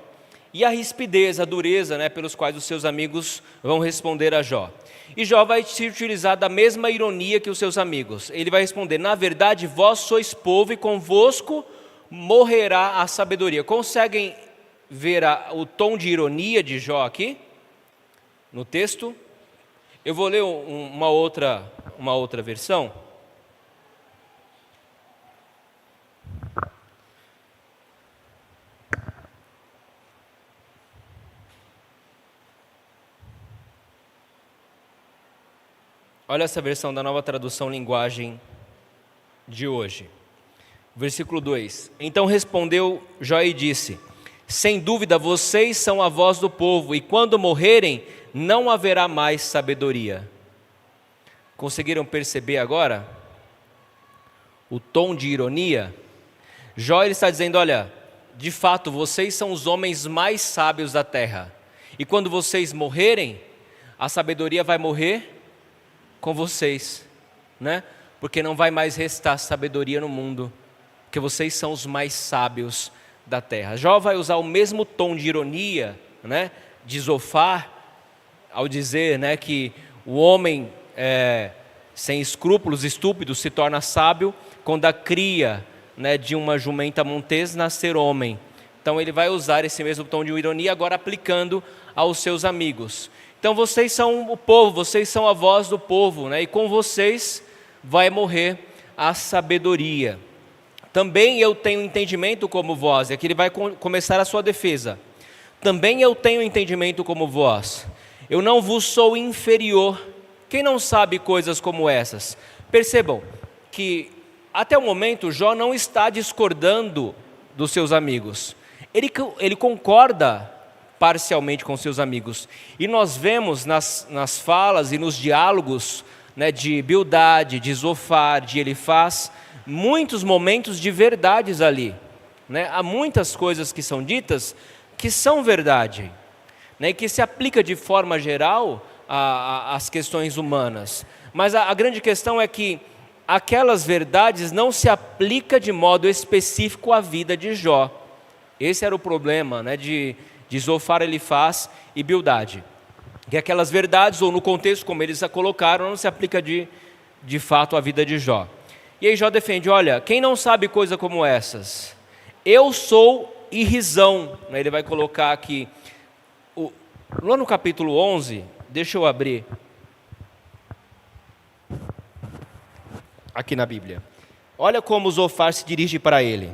E a rispidez, a dureza, né, pelos quais os seus amigos vão responder a Jó. E Jó vai se utilizar da mesma ironia que os seus amigos. Ele vai responder: na verdade, vós sois povo e convosco morrerá a sabedoria. Conseguem ver o tom de ironia de Jó aqui? No texto? Eu vou ler uma outra versão. Olha essa versão da Nova Tradução Linguagem de hoje. Versículo 2. Então respondeu Jó e disse: sem dúvida vocês são a voz do povo, e quando morrerem não haverá mais sabedoria. Conseguiram perceber agora o tom de ironia? Jó ele está dizendo: olha, de fato vocês são os homens mais sábios da terra, e quando vocês morrerem, a sabedoria vai morrer com vocês, né? Porque não vai mais restar sabedoria no mundo, porque vocês são os mais sábios da terra. Jó vai usar o mesmo tom de ironia, né, de Zofar, ao dizer, né, que o homem sem escrúpulos, estúpido, se torna sábio quando a cria, né, de uma jumenta montês nascer homem. Então ele vai usar esse mesmo tom de ironia, agora aplicando aos seus amigos. Então vocês são o povo, vocês são a voz do povo, né? E com vocês vai morrer a sabedoria. Também eu tenho entendimento como vós. E aqui ele vai começar a sua defesa. Também eu tenho entendimento como vós. Eu não vos sou inferior. Quem não sabe coisas como essas? Percebam que até o momento Jó não está discordando dos seus amigos. Ele concorda parcialmente com seus amigos. E nós vemos nas falas e nos diálogos, né, de Bildade, de Zofar, de Elifaz, muitos momentos de verdades ali, né? Há muitas coisas que são ditas que são verdade, né, e que se aplica de forma geral às questões humanas. Mas a grande questão é que aquelas verdades não se aplicam de modo específico à vida de Jó. Esse era o problema, né, de Zofar, Elifaz e Bildade. Que aquelas verdades, ou no contexto como eles a colocaram, não se aplica de fato à vida de Jó. E aí Jó defende: olha, quem não sabe coisa como essas? Eu sou irrisão. Ele vai colocar aqui, lá no capítulo 11, deixa eu abrir, aqui na Bíblia. Olha como Zofar se dirige para ele.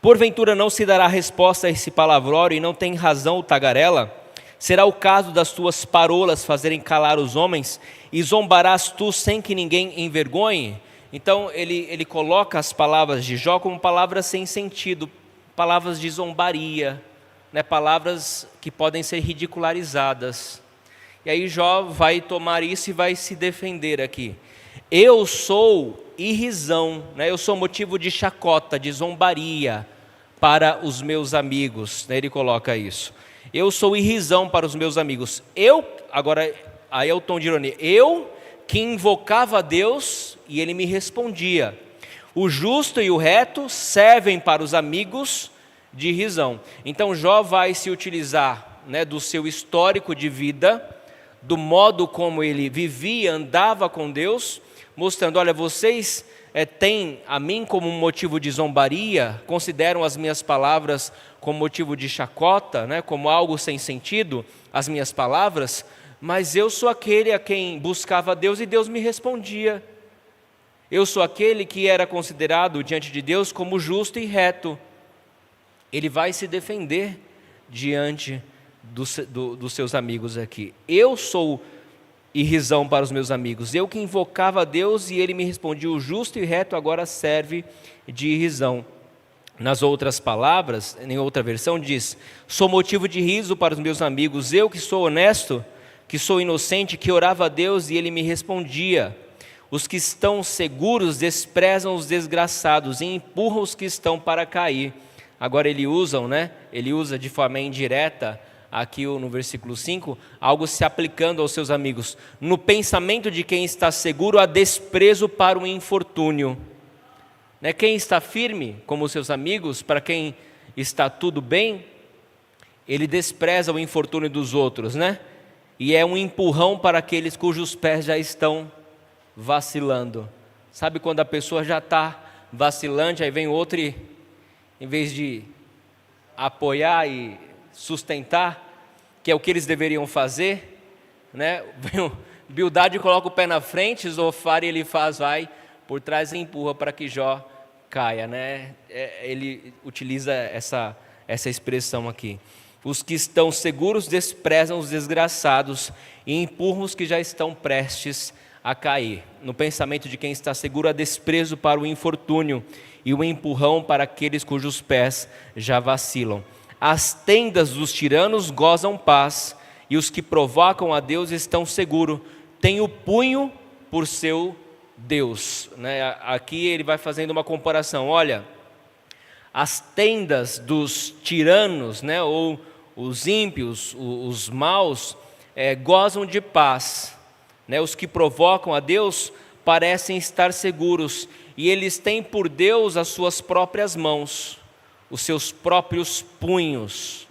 Porventura não se dará resposta a esse palavrório e não tem razão o tagarela? Será o caso das tuas parolas fazerem calar os homens e zombarás tu sem que ninguém envergonhe? Então ele coloca as palavras de Jó como palavras sem sentido, palavras de zombaria, né? Palavras que podem ser ridicularizadas. E aí Jó vai tomar isso e vai se defender aqui. Eu sou irrisão, né? Eu sou motivo de chacota, de zombaria para os meus amigos, né? Ele coloca isso. Eu sou irrisão para os meus amigos. Agora, aí é o tom de ironia. Eu que invocava a Deus e ele me respondia. O justo e o reto servem para os amigos de irrisão. Então Jó vai se utilizar, né, do seu histórico de vida, do modo como ele vivia, andava com Deus, mostrando: olha, vocês têm a mim como um motivo de zombaria, consideram as minhas palavras como motivo de chacota, né, como algo sem sentido, as minhas palavras, mas eu sou aquele a quem buscava Deus e Deus me respondia. Eu sou aquele que era considerado diante de Deus como justo e reto. Ele vai se defender diante dos seus amigos aqui. Eu sou irrisão para os meus amigos. Eu que invocava a Deus e ele me respondia: o justo e reto agora serve de irrisão. Nas outras palavras, em outra versão diz: sou motivo de riso para os meus amigos. Eu que sou honesto, que sou inocente, que orava a Deus e Ele me respondia. Os que estão seguros desprezam os desgraçados e empurram os que estão para cair. Agora ele usa de forma indireta, aqui no versículo 5, algo se aplicando aos seus amigos. No pensamento de quem está seguro, há desprezo para o infortúnio. Quem está firme, como seus amigos, para quem está tudo bem, ele despreza o infortúnio dos outros, E é um empurrão para aqueles cujos pés já estão vacilando. Sabe quando a pessoa já está vacilante, aí vem outro e, em vez de apoiar e sustentar, que é o que eles deveriam fazer, Bildade coloca o pé na frente, Zofar e ele vai por trás e empurra para que Jó caia, Ele utiliza essa expressão aqui. Os que estão seguros desprezam os desgraçados e empurram os que já estão prestes a cair. No pensamento de quem está seguro, há desprezo para o infortúnio e o empurrão para aqueles cujos pés já vacilam. As tendas dos tiranos gozam paz e os que provocam a Deus estão seguros. Tem o punho por seu Deus. Aqui ele vai fazendo uma comparação. Olha, as tendas dos tiranos, ou os ímpios, os maus, gozam de paz. Os que provocam a Deus parecem estar seguros e eles têm por Deus as suas próprias mãos, os seus próprios punhos.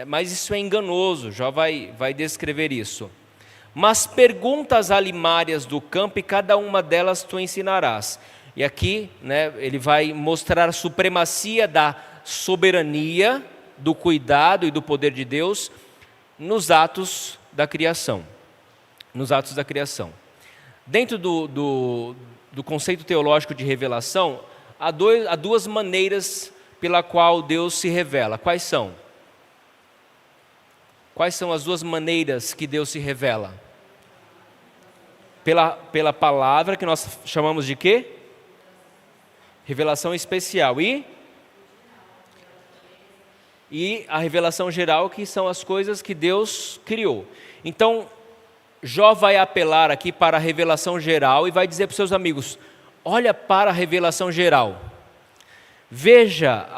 Mas isso é enganoso, Jó vai descrever isso. Mas pergunta às alimárias do campo e cada uma delas tu ensinarás. E aqui ele vai mostrar a supremacia da soberania, do cuidado e do poder de Deus nos atos da criação. Dentro do conceito teológico de revelação, há duas maneiras pela qual Deus se revela. Quais são? Quais são as duas maneiras que Deus se revela? Pela palavra, que nós chamamos de quê? Revelação especial. E a revelação geral, que são as coisas que Deus criou. Então, Jó vai apelar aqui para a revelação geral e vai dizer para os seus amigos: olha para a revelação geral, veja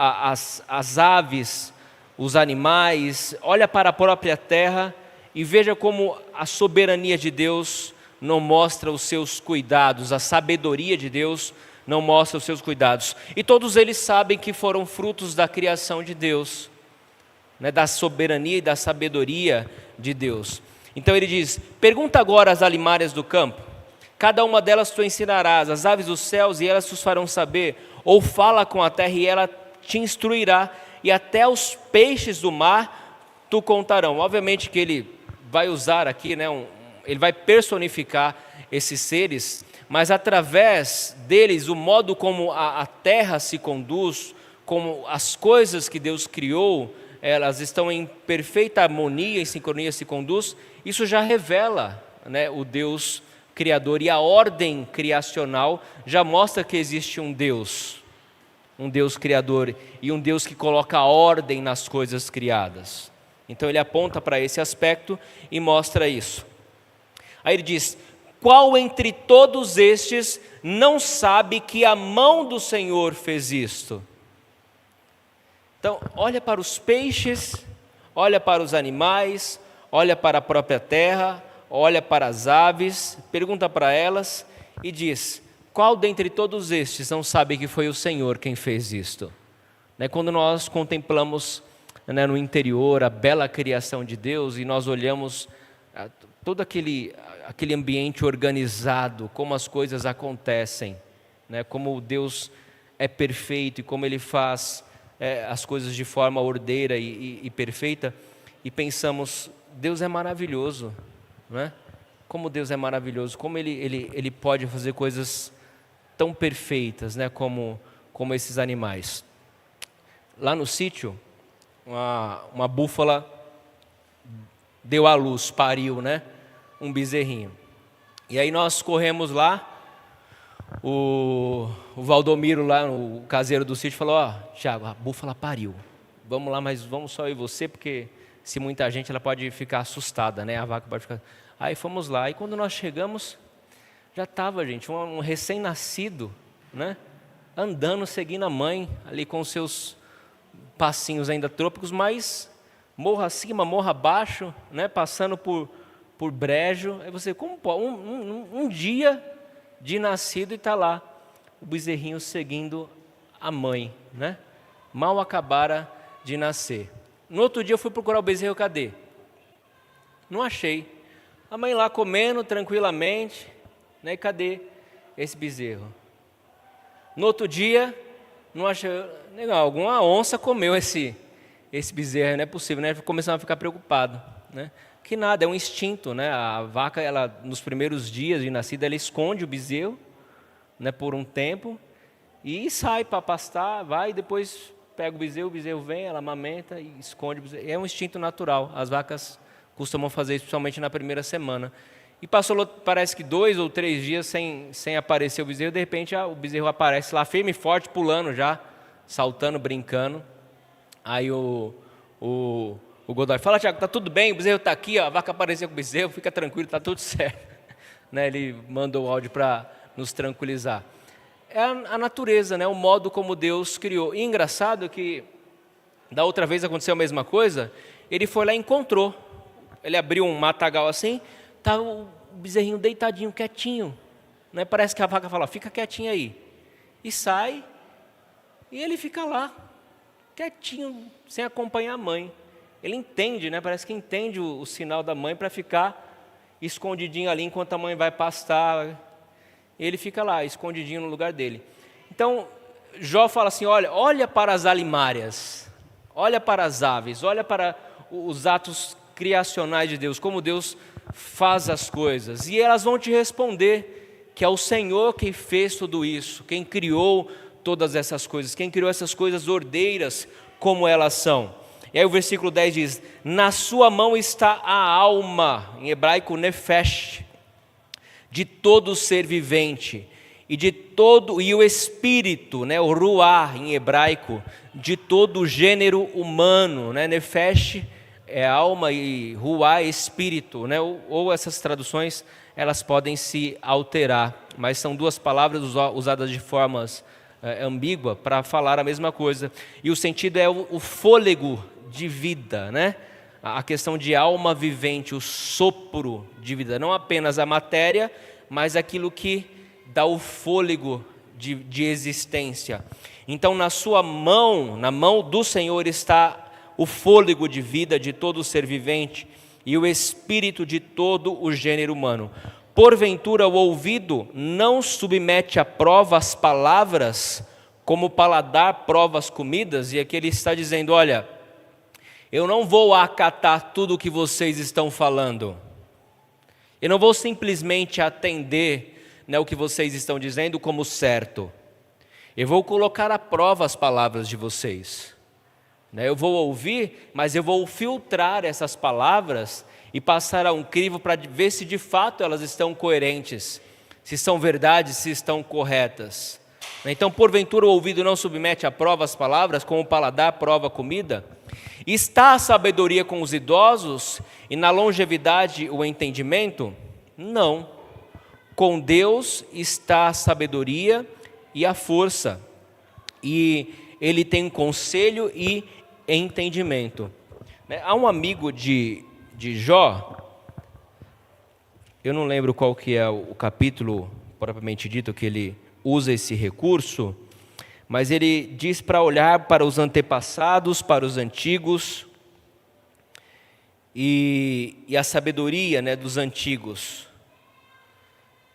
as aves, os animais, olha para a própria terra e veja como a soberania de Deus não mostra os seus cuidados, a sabedoria de Deus não mostra os seus cuidados. E todos eles sabem que foram frutos da criação de Deus, da soberania e da sabedoria de Deus. Então ele diz: pergunta agora às alimárias do campo, cada uma delas tu ensinarás, as aves dos céus e elas te farão saber, ou fala com a terra e ela te instruirá, e até os peixes do mar tu contarão. Obviamente que ele vai usar aqui, ele vai personificar esses seres, mas através deles, o modo como a terra se conduz, como as coisas que Deus criou, elas estão em perfeita harmonia, em sincronia se conduz, isso já revela o Deus Criador, e a ordem criacional já mostra que existe um Deus Criador e um Deus que coloca ordem nas coisas criadas. Então ele aponta para esse aspecto e mostra isso. Aí ele diz: qual entre todos estes não sabe que a mão do Senhor fez isto? Então, olha para os peixes, olha para os animais, olha para a própria terra, olha para as aves, pergunta para elas e diz: qual dentre todos estes não sabe que foi o Senhor quem fez isto? Quando nós contemplamos no interior a bela criação de Deus e nós olhamos todo aquele ambiente organizado, como as coisas acontecem, como Deus é perfeito e como Ele faz as coisas de forma ordeira e perfeita, e pensamos: Deus é maravilhoso, Como Deus é maravilhoso, como Ele pode fazer coisas tão perfeitas, como esses animais. Lá no sítio, uma búfala deu à luz, pariu, um bezerrinho. E aí nós corremos lá, o Valdomiro lá, o caseiro do sítio, falou: Tiago, a búfala pariu, vamos lá, mas vamos só eu e você, porque se muita gente, ela pode ficar assustada, né? A vaca pode ficar... Aí fomos lá, e quando nós chegamos, já estava, gente, um recém-nascido, né? Andando, seguindo a mãe, ali com os seus passinhos ainda trópicos, mas morro acima, morro abaixo, né? Passando por brejo. Aí você, como pode? Um dia de nascido e está lá, o bezerrinho seguindo a mãe, né? Mal acabara de nascer. No outro dia eu fui procurar o bezerro, cadê? Não achei. A mãe lá comendo tranquilamente, né? E cadê esse bezerro? No outro dia, não achei, legal, alguma onça comeu esse bezerro, não é possível, né? Começamos a ficar preocupado, né? Que nada, é um instinto, né? A vaca, ela, nos primeiros dias de nascida, ela esconde o bezerro, né, por um tempo, e sai para pastar, vai, e depois pega o bezerro vem, ela amamenta e esconde o bezerro. É um instinto natural, as vacas costumam fazer isso, principalmente na primeira semana. E passou, parece que 2 ou 3 dias sem aparecer o bezerro, de repente o bezerro aparece lá firme e forte, pulando já, saltando, brincando. Aí o Godoy fala: Tiago, está tudo bem, o bezerro está aqui, ó, a vaca apareceu com o bezerro, fica tranquilo, está tudo certo. Né, ele mandou o áudio para nos tranquilizar. É a natureza, né, o modo como Deus criou. E engraçado que, da outra vez aconteceu a mesma coisa, ele foi lá e encontrou. Ele abriu um matagal assim, estava o bezerrinho deitadinho, quietinho. Né? Parece que a vaca fala: fica quietinho aí. E sai, e ele fica lá, quietinho, sem acompanhar a mãe. Ele entende, né? Parece que entende o sinal da mãe para ficar escondidinho ali enquanto a mãe vai pastar. Ele fica lá, escondidinho no lugar dele. Então, Jó fala assim: olha para as alimárias, olha para as aves, olha para os atos criacionais de Deus, como Deus faz as coisas. E elas vão te responder que é o Senhor quem fez tudo isso, quem criou todas essas coisas, quem criou essas coisas ordeiras como elas são. E aí o versículo 10 diz: na sua mão está a alma, em hebraico nefesh, de todo ser vivente, e o espírito, né, o ruah em hebraico, de todo o gênero humano, né? Nefesh é alma e ruah é espírito, né? Ou essas traduções, elas podem se alterar, mas são duas palavras usadas de formas ambígua para falar a mesma coisa. E o sentido é o fôlego de vida, né? A questão de alma vivente, o sopro de vida, não apenas a matéria, mas aquilo que dá o fôlego de existência. Então, na sua mão, na mão do Senhor, está o fôlego de vida de todo ser vivente e o espírito de todo o gênero humano. Porventura, o ouvido não submete à prova as palavras, como o paladar prova as comidas? E aqui ele está dizendo: olha, eu não vou acatar tudo o que vocês estão falando. Eu não vou simplesmente atender, né, o que vocês estão dizendo como certo. Eu vou colocar à prova as palavras de vocês. Eu vou ouvir, mas eu vou filtrar essas palavras e passar a um crivo para ver se de fato elas estão coerentes, se são verdades, se estão corretas. Então, porventura o ouvido não submete à prova as palavras, como o paladar prova a comida? Está a sabedoria com os idosos e na longevidade o entendimento? Não. Com Deus está a sabedoria e a força, e Ele tem conselho e entendimento. Há um amigo de Jó, eu não lembro qual que é o capítulo propriamente dito que ele usa esse recurso, mas ele diz para olhar para os antepassados, para os antigos, e a sabedoria, né, dos antigos.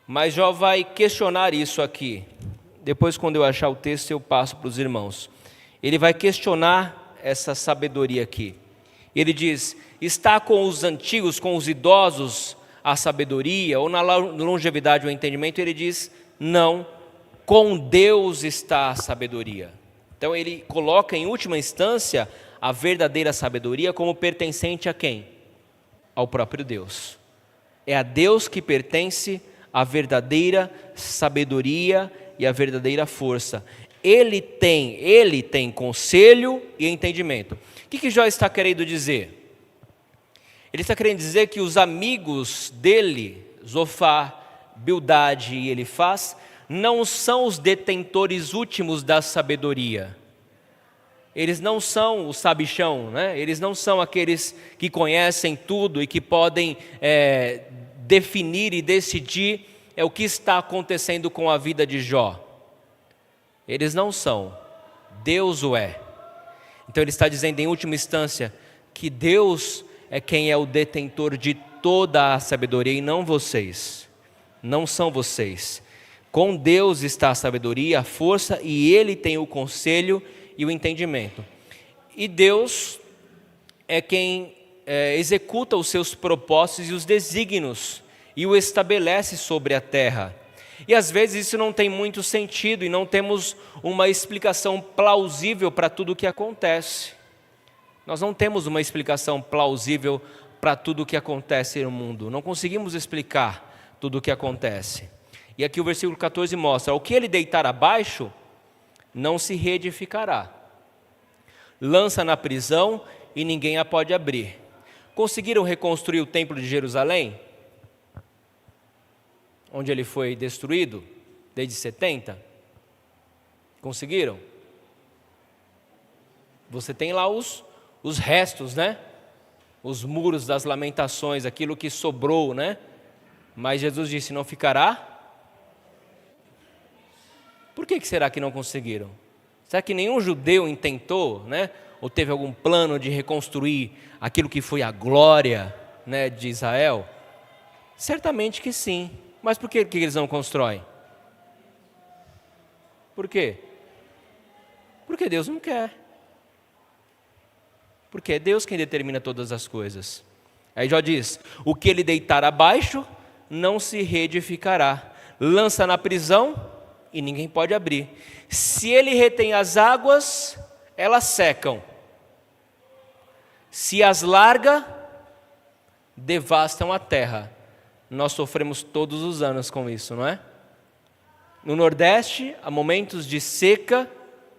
Mas Jó vai questionar isso aqui. Depois, quando eu achar o texto, eu passo para os irmãos. Ele vai questionar essa sabedoria aqui. Ele diz: está com os antigos, com os idosos, a sabedoria, ou na longevidade o entendimento? Ele diz: não, com Deus está a sabedoria. Então ele coloca em última instância a verdadeira sabedoria como pertencente a quem? Ao próprio Deus. É a Deus que pertence a verdadeira sabedoria e a verdadeira força. Ele tem conselho e entendimento. O que Jó está querendo dizer? Ele está querendo dizer que os amigos dele, Zofar, Bildade e Elifaz, não são os detentores últimos da sabedoria. Eles não são o sabichão, né? Eles não são aqueles que conhecem tudo e que podem definir e decidir o que está acontecendo com a vida de Jó. Eles não são, Deus o é. Então ele está dizendo em última instância que Deus é quem é o detentor de toda a sabedoria e não vocês. Não são vocês. Com Deus está a sabedoria, a força, e Ele tem o conselho e o entendimento. E Deus é quem executa os seus propósitos e os desígnios e o estabelece sobre a terra. E às vezes isso não tem muito sentido e não temos uma explicação plausível para tudo o que acontece. Nós não temos uma explicação plausível para tudo o que acontece no mundo. Não conseguimos explicar tudo o que acontece. E aqui o versículo 14 mostra: o que ele deitar abaixo, não se reedificará. Lança na prisão e ninguém a pode abrir. Conseguiram reconstruir o templo de Jerusalém? Onde ele foi destruído desde 70? Conseguiram? Você tem lá os restos, né? Os muros das lamentações, aquilo que sobrou, né? Mas Jesus disse: não ficará. Por que será que não conseguiram? Será que nenhum judeu intentou, né? Ou teve algum plano de reconstruir aquilo que foi a glória, né, de Israel? Certamente que sim. Mas por que eles não constroem? Por quê? Porque Deus não quer. Porque é Deus quem determina todas as coisas. Aí Jó diz: o que ele deitar abaixo, não se reedificará. Lança na prisão e ninguém pode abrir. Se ele retém as águas, elas secam. Se as larga, devastam a terra. Nós sofremos todos os anos com isso, não é? No Nordeste, há momentos de seca,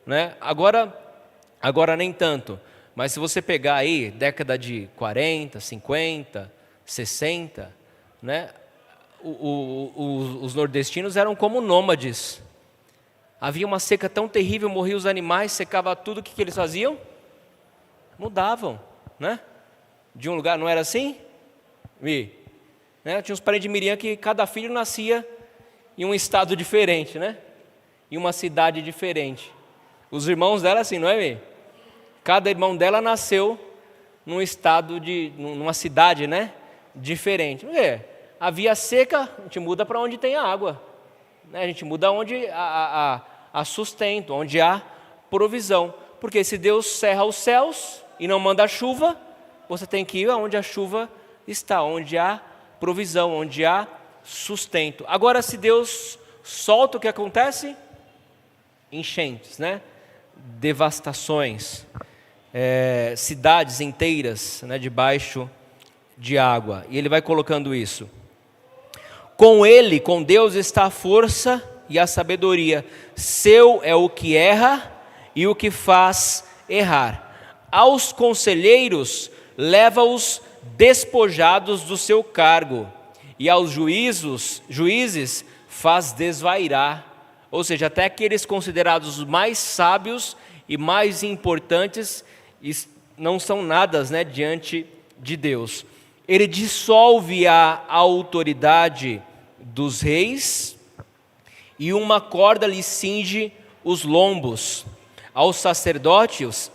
né? Agora nem tanto. Mas se você pegar aí, década de 40, 50, 60, né? Os nordestinos eram como nômades. Havia uma seca tão terrível, morriam os animais, secava tudo, o que eles faziam? Mudavam, né? De um lugar, não era assim? Né? Tinha uns parentes de Miriam que cada filho nascia em um estado diferente, né? Em uma cidade diferente. Os irmãos dela assim, não é, Mi? Cada irmão dela nasceu num estado numa cidade, né? Diferente. Havia seca, a gente muda para onde tem a água, né? A gente muda onde há sustento, onde há provisão. Porque se Deus cerra os céus e não manda chuva, você tem que ir aonde a chuva está, onde há provisão, onde há sustento. Agora, se Deus solta, o que acontece? Enchentes, né? Devastações, cidades inteiras, né, debaixo de água. E ele vai colocando isso. Com ele, com Deus, está a força e a sabedoria. Seu é o que erra e o que faz errar. Aos conselheiros leva-os despojados do seu cargo, e aos juízes faz desvairar. Ou seja, até aqueles considerados mais sábios e mais importantes não são nada, né, diante de Deus. Ele dissolve a autoridade dos reis e uma corda lhe cinge os lombos. Aos sacerdotes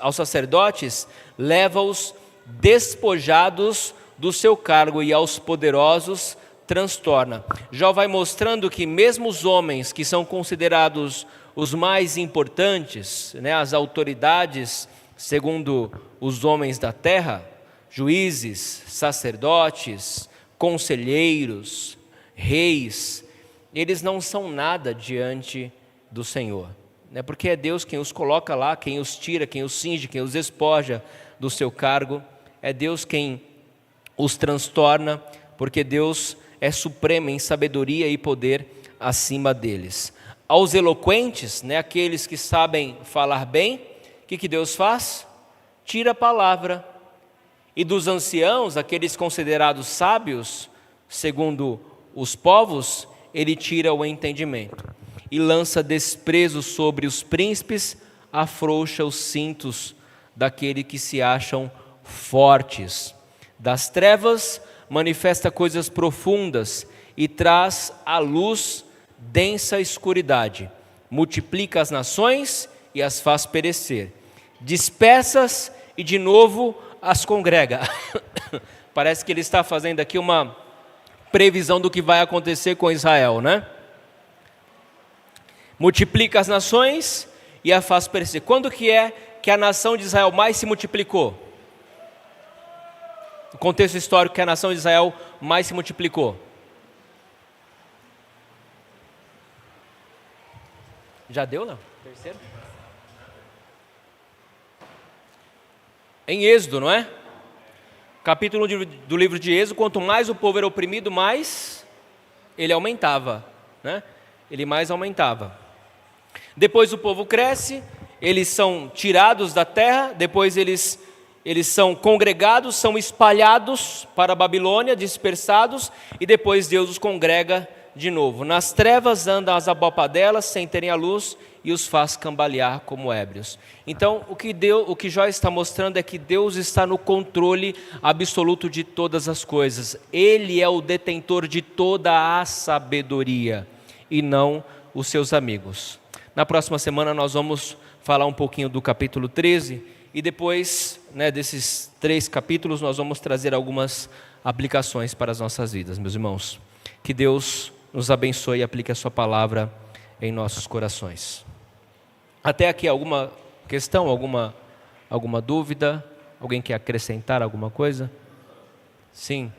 leva-os despojados do seu cargo, e aos poderosos transtorna. Jó vai mostrando que mesmo os homens que são considerados os mais importantes, né, as autoridades segundo os homens da terra, juízes, sacerdotes, conselheiros, reis, eles não são nada diante do Senhor, né? Porque é Deus quem os coloca lá, quem os tira, quem os cinge, quem os despoja do seu cargo. É Deus quem os transtorna, porque Deus é supremo em sabedoria e poder acima deles. Aos eloquentes, né, aqueles que sabem falar bem, o que Deus faz? Tira a palavra E dos anciãos, aqueles considerados sábios, segundo os povos, ele tira o entendimento. E lança desprezo sobre os príncipes, afrouxa os cintos daquele que se acham fortes. Das trevas manifesta coisas profundas e traz à luz densa escuridade. Multiplica as nações e as faz perecer. Dispersas e de novo as congrega. Parece que ele está fazendo aqui uma previsão do que vai acontecer com Israel, né? Multiplica as nações e a faz perecer. Quando que é que a nação de Israel mais se multiplicou? No contexto histórico que a nação de Israel mais se multiplicou? Já deu, não? Terceiro? Em Êxodo, não é? Capítulo 1 do livro de Êxodo, quanto mais o povo era oprimido, mais ele aumentava, né? Ele mais aumentava. Depois o povo cresce, eles são tirados da terra, depois eles são congregados, são espalhados para a Babilônia, dispersados, e depois Deus os congrega de novo. Nas trevas andam as abopadelas sem terem a luz e os faz cambalear como ébrios. Então, o que Jó está mostrando é que Deus está no controle absoluto de todas as coisas. Ele é o detentor de toda a sabedoria e não os seus amigos. Na próxima semana nós vamos falar um pouquinho do capítulo 13 e depois, desses 3 capítulos nós vamos trazer algumas aplicações para as nossas vidas, meus irmãos. Que Deus nos abençoe e aplique a sua palavra em nossos corações. Até aqui alguma questão, alguma dúvida? Alguém quer acrescentar alguma coisa? Sim.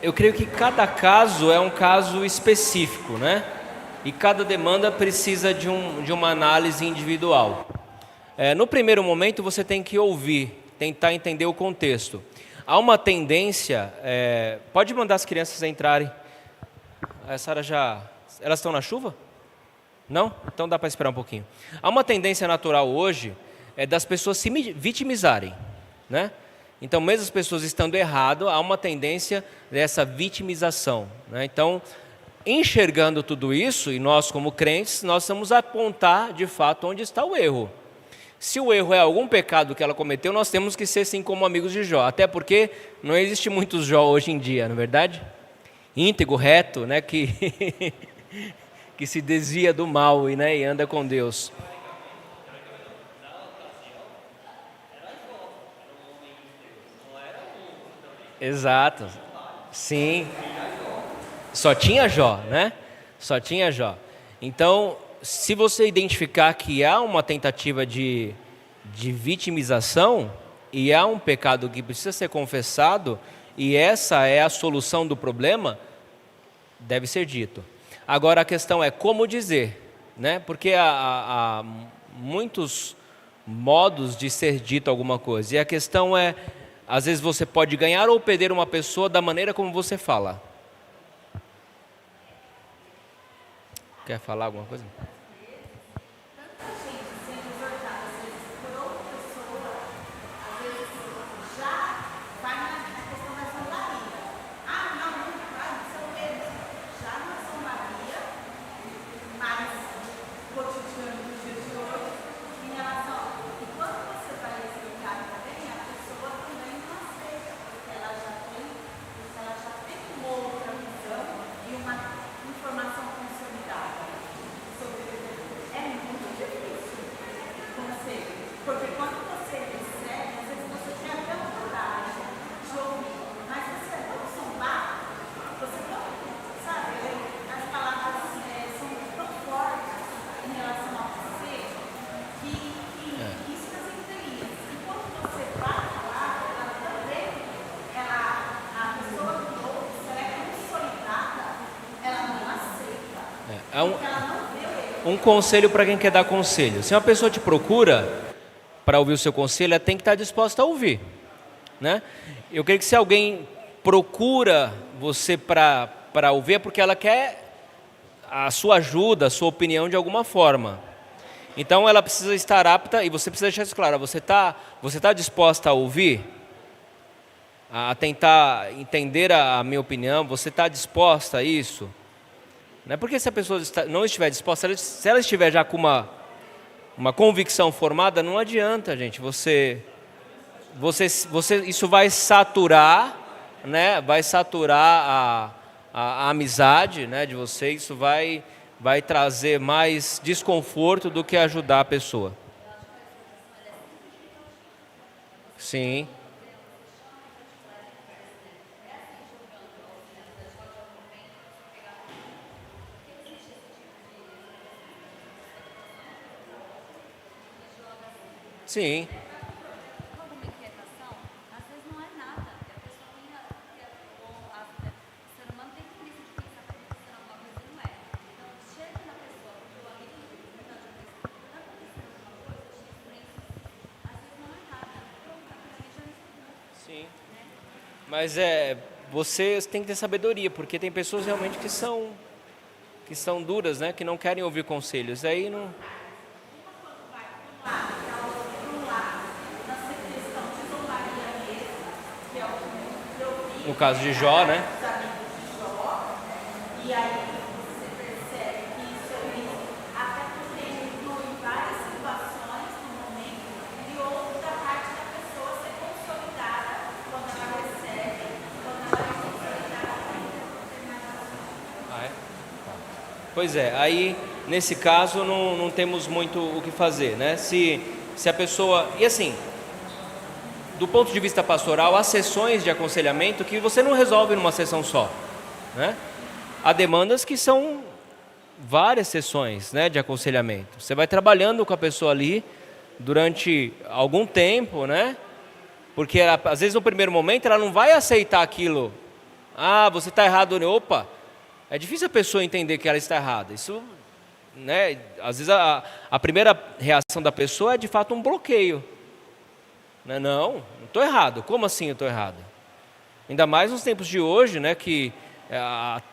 Eu creio que cada caso é um caso específico, né? E cada demanda precisa de uma análise individual. No primeiro momento você tem que ouvir, tentar entender o contexto. Há uma tendência, pode mandar as crianças entrarem. A Sara elas estão na chuva? Não? Então dá para esperar um pouquinho. Há uma tendência natural hoje das pessoas se vitimizarem, né? Então, mesmo as pessoas estando errado, há uma tendência dessa vitimização, né? Então, enxergando tudo isso, e nós como crentes, nós vamos apontar de fato onde está o erro. Se o erro é algum pecado que ela cometeu, nós temos que ser sim como amigos de Jó, até porque não existe muitos Jó hoje em dia, não é verdade? Íntegro, reto, né? Que se desvia do mal e anda com Deus. Exato, sim, só tinha Jó, né? Só tinha Jó. Então, se você identificar que há uma tentativa de vitimização e há um pecado que precisa ser confessado e essa é a solução do problema, deve ser dito. Agora a questão é como dizer, né? Porque há muitos modos de ser dito alguma coisa e a questão é, às vezes você pode ganhar ou perder uma pessoa da maneira como você fala. Quer falar alguma coisa? Informação É um conselho para quem quer dar conselho. Se uma pessoa te procura para ouvir o seu conselho, ela tem que estar disposta a ouvir, né? Eu creio que se alguém procura você para ouvir, é porque ela quer a sua ajuda, a sua opinião de alguma forma. Então ela precisa estar apta, e você precisa deixar isso claro, você tá disposta a ouvir? A tentar entender a minha opinião? Você está disposta a isso? Não é porque se a pessoa não estiver disposta, se ela estiver já com uma convicção formada, não adianta, gente, isso vai saturar, né? Vai saturar a amizade, né, de vocês, isso vai trazer mais desconforto do que ajudar a pessoa. Sim. Sim. Alguma inquietação, às vezes não é nada. E a pessoa o ser humano tem tendência de pensar que está acontecendo alguma coisa e não é. Então, chega na pessoa, porque o amigo está acontecendo alguma coisa, às vezes não é nada. Pronto, aquilo ali já resolveu. Sim. Mas vocês têm que ter sabedoria, porque tem pessoas realmente que são duras, né? Que não querem ouvir conselhos. Aí não. No caso de Jó, né? E aí você percebe que isso aí, até porque inclui várias situações no momento, e outra parte da pessoa ser consolidada quando ela recebe, quando ela é consolidada Ah, é? Pois é, aí nesse caso não temos muito o que fazer, né? Se a pessoa. E assim, do ponto de vista pastoral, há sessões de aconselhamento que você não resolve numa sessão só, né? Há demandas que são várias sessões, né, de aconselhamento. Você vai trabalhando com a pessoa ali durante algum tempo, né? Porque às vezes no primeiro momento ela não vai aceitar aquilo. Ah, você está errado. Opa, é difícil a pessoa entender que ela está errada. Isso, né? Às vezes a primeira reação da pessoa é de fato um bloqueio. Não estou errado. Como assim eu estou errado? Ainda mais nos tempos de hoje, né, que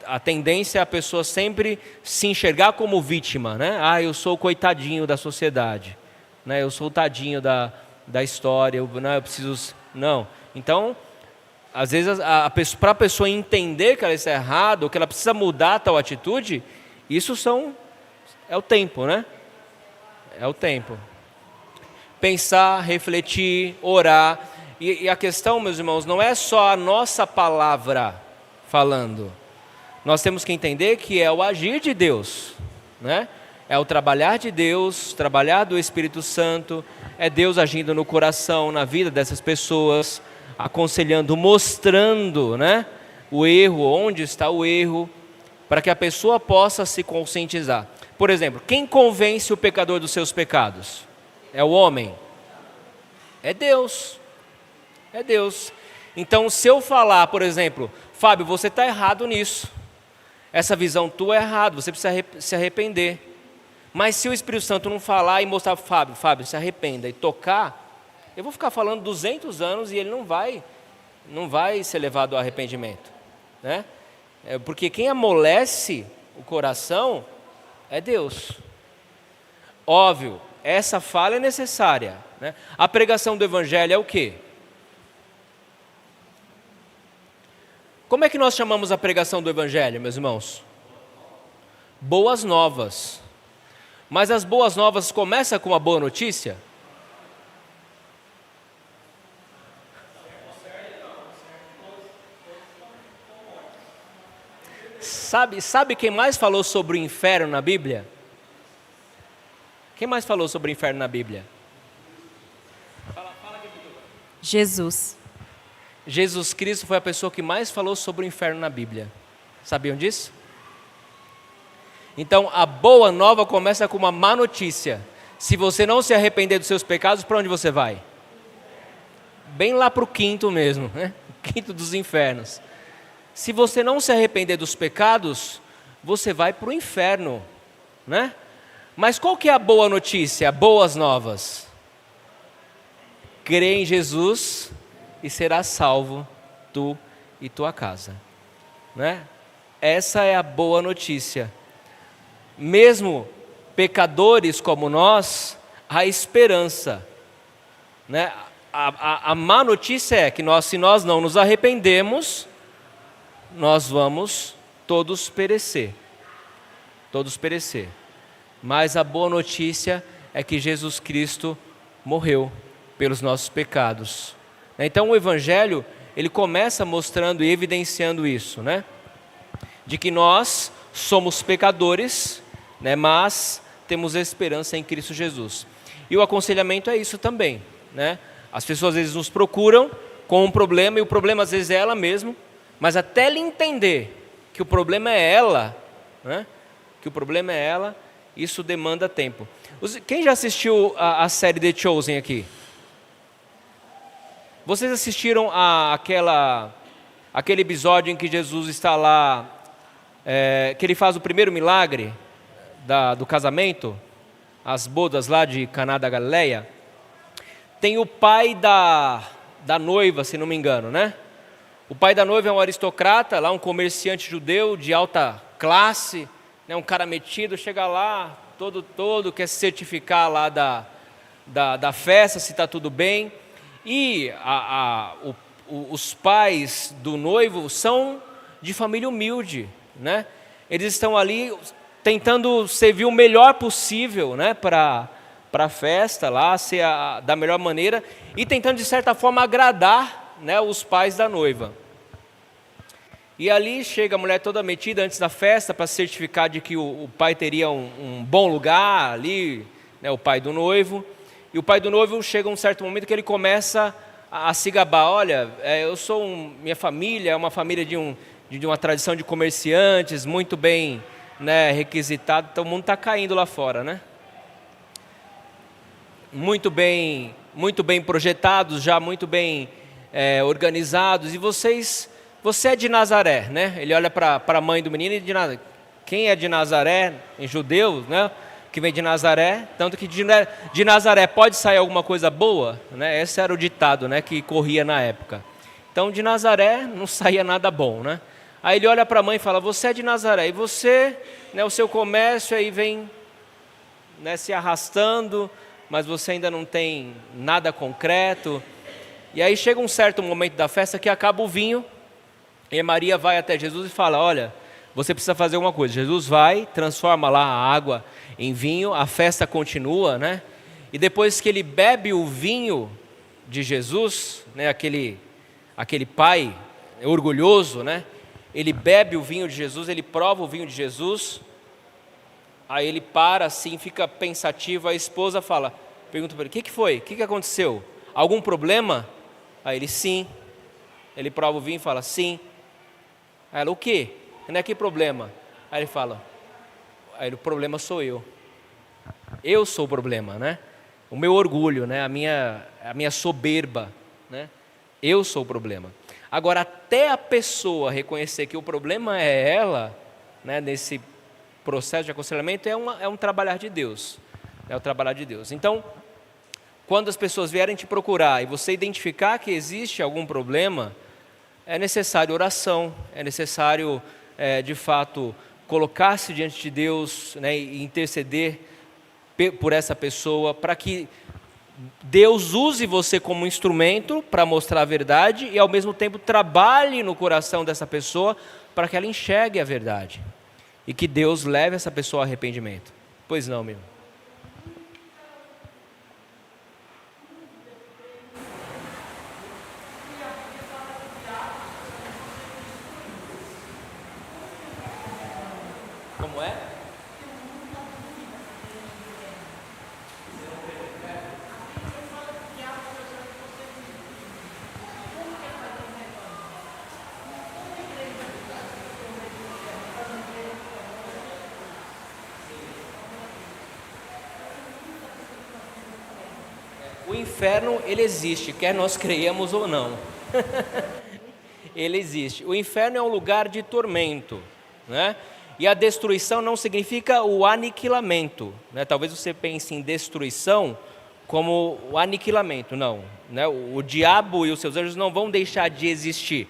a tendência é a pessoa sempre se enxergar como vítima, né? Ah, eu sou o coitadinho da sociedade, né? Eu sou o tadinho da história, eu preciso... Não. Então, às vezes, para a pessoa entender que ela está errada, ou que ela precisa mudar tal atitude, isso é o tempo, né? É o tempo. Pensar, refletir, orar. E a questão, meus irmãos, não é só a nossa palavra falando. Nós temos que entender que é o agir de Deus, né? É o trabalhar de Deus, trabalhar do Espírito Santo, é Deus agindo no coração, na vida dessas pessoas, aconselhando, mostrando, né, o erro, onde está o erro, para que a pessoa possa se conscientizar. Por exemplo, quem convence o pecador dos seus pecados? É o homem? É Deus. É Deus. Então, se eu falar, por exemplo, Fábio, você está errado nisso. Essa visão tua é errada, você precisa se arrepender. Mas se o Espírito Santo não falar e mostrar para Fábio, se arrependa e tocar, eu vou ficar falando 200 anos e ele não vai ser levado ao arrependimento, né? Porque quem amolece o coração é Deus. Óbvio, essa fala é necessária, né? A pregação do Evangelho é o quê? Como é que nós chamamos a pregação do Evangelho, meus irmãos? Boas novas. Mas as boas novas começam com uma boa notícia? Sabe quem mais falou sobre o inferno na Bíblia? Quem mais falou sobre o inferno na Bíblia? Jesus. Jesus Cristo foi a pessoa que mais falou sobre o inferno na Bíblia. Sabiam disso? Então, a boa nova começa com uma má notícia. Se você não se arrepender dos seus pecados, para onde você vai? Bem lá para o quinto mesmo, né? O quinto dos infernos. Se você não se arrepender dos pecados, você vai para o inferno. né? Mas qual que é a boa notícia, boas novas? Crê em Jesus e serás salvo, tu e tua casa, né? Essa é a boa notícia. Mesmo pecadores como nós, há esperança, né? A má notícia é que se nós não nos arrependemos, nós vamos todos perecer. Todos perecer. Mas a boa notícia é que Jesus Cristo morreu pelos nossos pecados. Então o Evangelho, ele começa mostrando e evidenciando isso, né? De que nós somos pecadores, né? Mas temos esperança em Cristo Jesus. E o aconselhamento é isso também, né? As pessoas às vezes nos procuram com um problema, e o problema às vezes é ela mesma, mas até ela entender que o problema é ela, né? Que o problema é ela, isso demanda tempo. Quem já assistiu a série The Chosen aqui? Vocês assistiram aquele episódio em que Jesus está lá, que ele faz o primeiro milagre do casamento, as bodas lá de Caná da Galileia? Tem o pai da noiva, se não me engano, né? O pai da noiva é um aristocrata, lá um comerciante judeu de alta classe, né? Um cara metido, chega lá, todo quer se certificar lá da festa, se está tudo bem. E os pais do noivo são de família humilde, né? Eles estão ali tentando servir o melhor possível, né? Para a festa lá, ser da melhor maneira, e tentando de certa forma agradar, né, os pais da noiva. E ali chega a mulher toda metida antes da festa para certificar de que o pai teria um bom lugar ali, né, o pai do noivo. E o pai do noivo chega um certo momento que ele começa a se gabar: olha, minha família é uma família de uma tradição de comerciantes, muito bem, né, requisitado, então o mundo está caindo lá fora, né? Muito bem projetados, já muito bem organizados, e você é de Nazaré, né? Ele olha para a mãe do menino e diz: quem é de Nazaré, em judeus, né? Que vem de Nazaré, tanto que de Nazaré pode sair alguma coisa boa, né? Esse era o ditado, né, que corria na época. Então de Nazaré não saía nada bom, né? Aí ele olha para a mãe e fala: você é de Nazaré, e você, né, o seu comércio aí vem, né, se arrastando, mas você ainda não tem nada concreto. E aí chega um certo momento da festa que acaba o vinho, e Maria vai até Jesus e fala: olha, você precisa fazer uma coisa. Jesus vai, transforma lá a água em vinho, a festa continua, né? E depois que ele bebe o vinho de Jesus, né, aquele pai orgulhoso, né? Ele bebe o vinho de Jesus, ele prova o vinho de Jesus. Aí ele para assim, fica pensativo. A esposa pergunta para ele: o que foi? O que aconteceu? Algum problema? Aí ele: sim. Ele prova o vinho e fala: sim. Aí ela: o quê? Não é que problema? Aí ele fala: o problema sou eu. Eu sou o problema, né? O meu orgulho, né? A minha soberba, né? Eu sou o problema. Agora, até a pessoa reconhecer que o problema é ela, né, nesse processo de aconselhamento, é um trabalhar de Deus. É o trabalhar de Deus. Então, quando as pessoas vierem te procurar e você identificar que existe algum problema, é necessário oração, é necessário, de fato, colocar-se diante de Deus, né, e interceder por essa pessoa, para que Deus use você como instrumento para mostrar a verdade e, ao mesmo tempo, trabalhe no coração dessa pessoa para que ela enxergue a verdade e que Deus leve essa pessoa ao arrependimento. Pois não, meu. Como é? O inferno, ele existe, quer nós creiamos ou não. Ele existe. O inferno é um lugar de tormento, né? E a destruição não significa o aniquilamento, né? Talvez você pense em destruição como o aniquilamento, não, né? O diabo e os seus anjos não vão deixar de existir,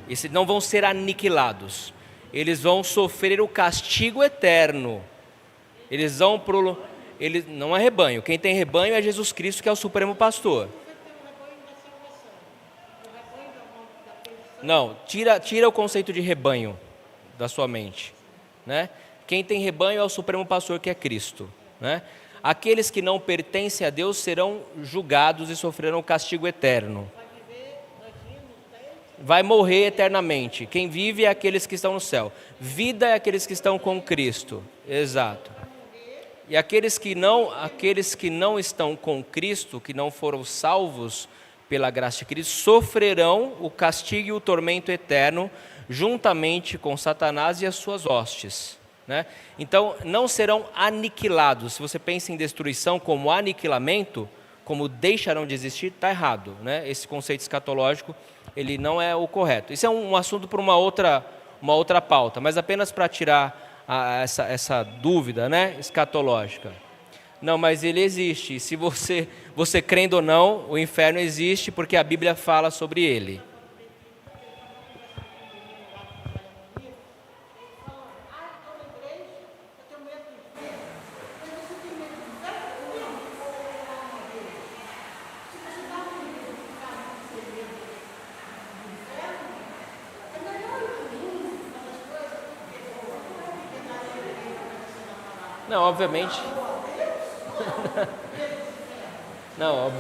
eles não vão ser aniquilados, eles vão sofrer o castigo eterno, eles vão não é rebanho, quem tem rebanho é Jesus Cristo, que é o supremo pastor. Não, tira o conceito de rebanho da sua mente, né? Quem tem rebanho é o supremo pastor, que é Cristo, né? Aqueles que não pertencem a Deus serão julgados e sofrerão castigo eterno. Vai morrer eternamente. Quem vive é aqueles que estão no céu. Vida é aqueles que estão com Cristo. Exato. E aqueles que não estão com Cristo, que não foram salvos pela graça de Cristo, sofrerão o castigo e o tormento eterno, juntamente com Satanás e as suas hostes, né? Então, não serão aniquilados. Se você pensa em destruição como aniquilamento, como deixarão de existir, está errado, né? Esse conceito escatológico, ele não é o correto. Isso é um assunto para uma outra pauta, mas apenas para tirar essa dúvida, né, escatológica. Não, mas ele existe. Se você crendo ou não, o inferno existe porque a Bíblia fala sobre ele. Não, obviamente. Não,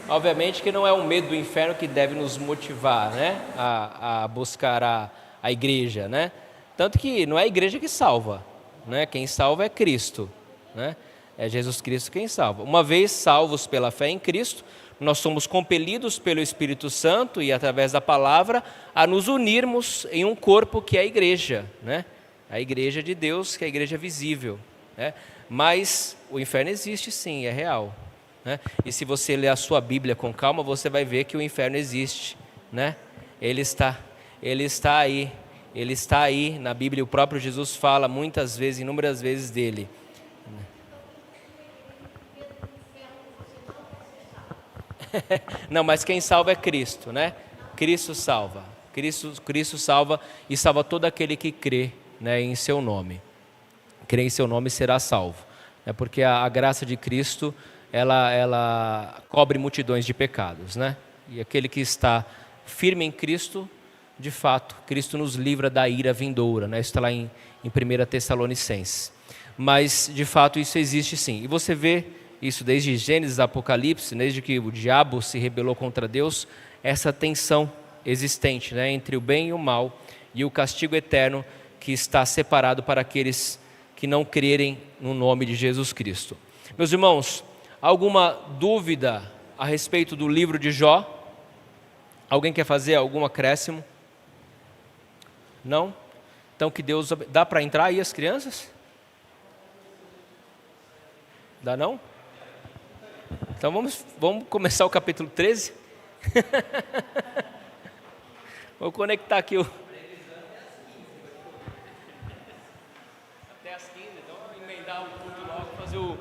obviamente que não é o medo do inferno que deve nos motivar, né, a buscar a igreja, né? Tanto que não é a igreja que salva, né? Quem salva é Cristo, né? É Jesus Cristo quem salva. Uma vez salvos pela fé em Cristo, nós somos compelidos pelo Espírito Santo e através da palavra a nos unirmos em um corpo que é a igreja, né? A igreja de Deus, que é a igreja visível, né? Mas o inferno existe sim, é real, né? E se você ler a sua Bíblia com calma, você vai ver que o inferno existe, né? Ele está aí na Bíblia. O próprio Jesus fala muitas vezes, inúmeras vezes dele. Não, mas quem salva é Cristo, né? Cristo salva, Cristo salva e salva todo aquele que crê, né, em seu nome. Crê em seu nome será salvo, né? Porque a graça de Cristo, ela cobre multidões de pecados, né? E aquele que está firme em Cristo, de fato, Cristo nos livra da ira vindoura, né? Isso está lá em 1 Tessalonicenses. Mas, de fato, isso existe sim. E você vê isso desde Gênesis, Apocalipse, desde que o diabo se rebelou contra Deus, essa tensão existente, né, entre o bem e o mal, e o castigo eterno que está separado para aqueles que não crerem no nome de Jesus Cristo. Meus irmãos, alguma dúvida a respeito do livro de Jó? Alguém quer fazer algum acréscimo? Não? Então que Deus... Dá para entrar aí as crianças? Dá não? Então vamos começar o capítulo 13? Vou conectar aqui o... Até as 15, então vamos emendar o culto logo, fazer o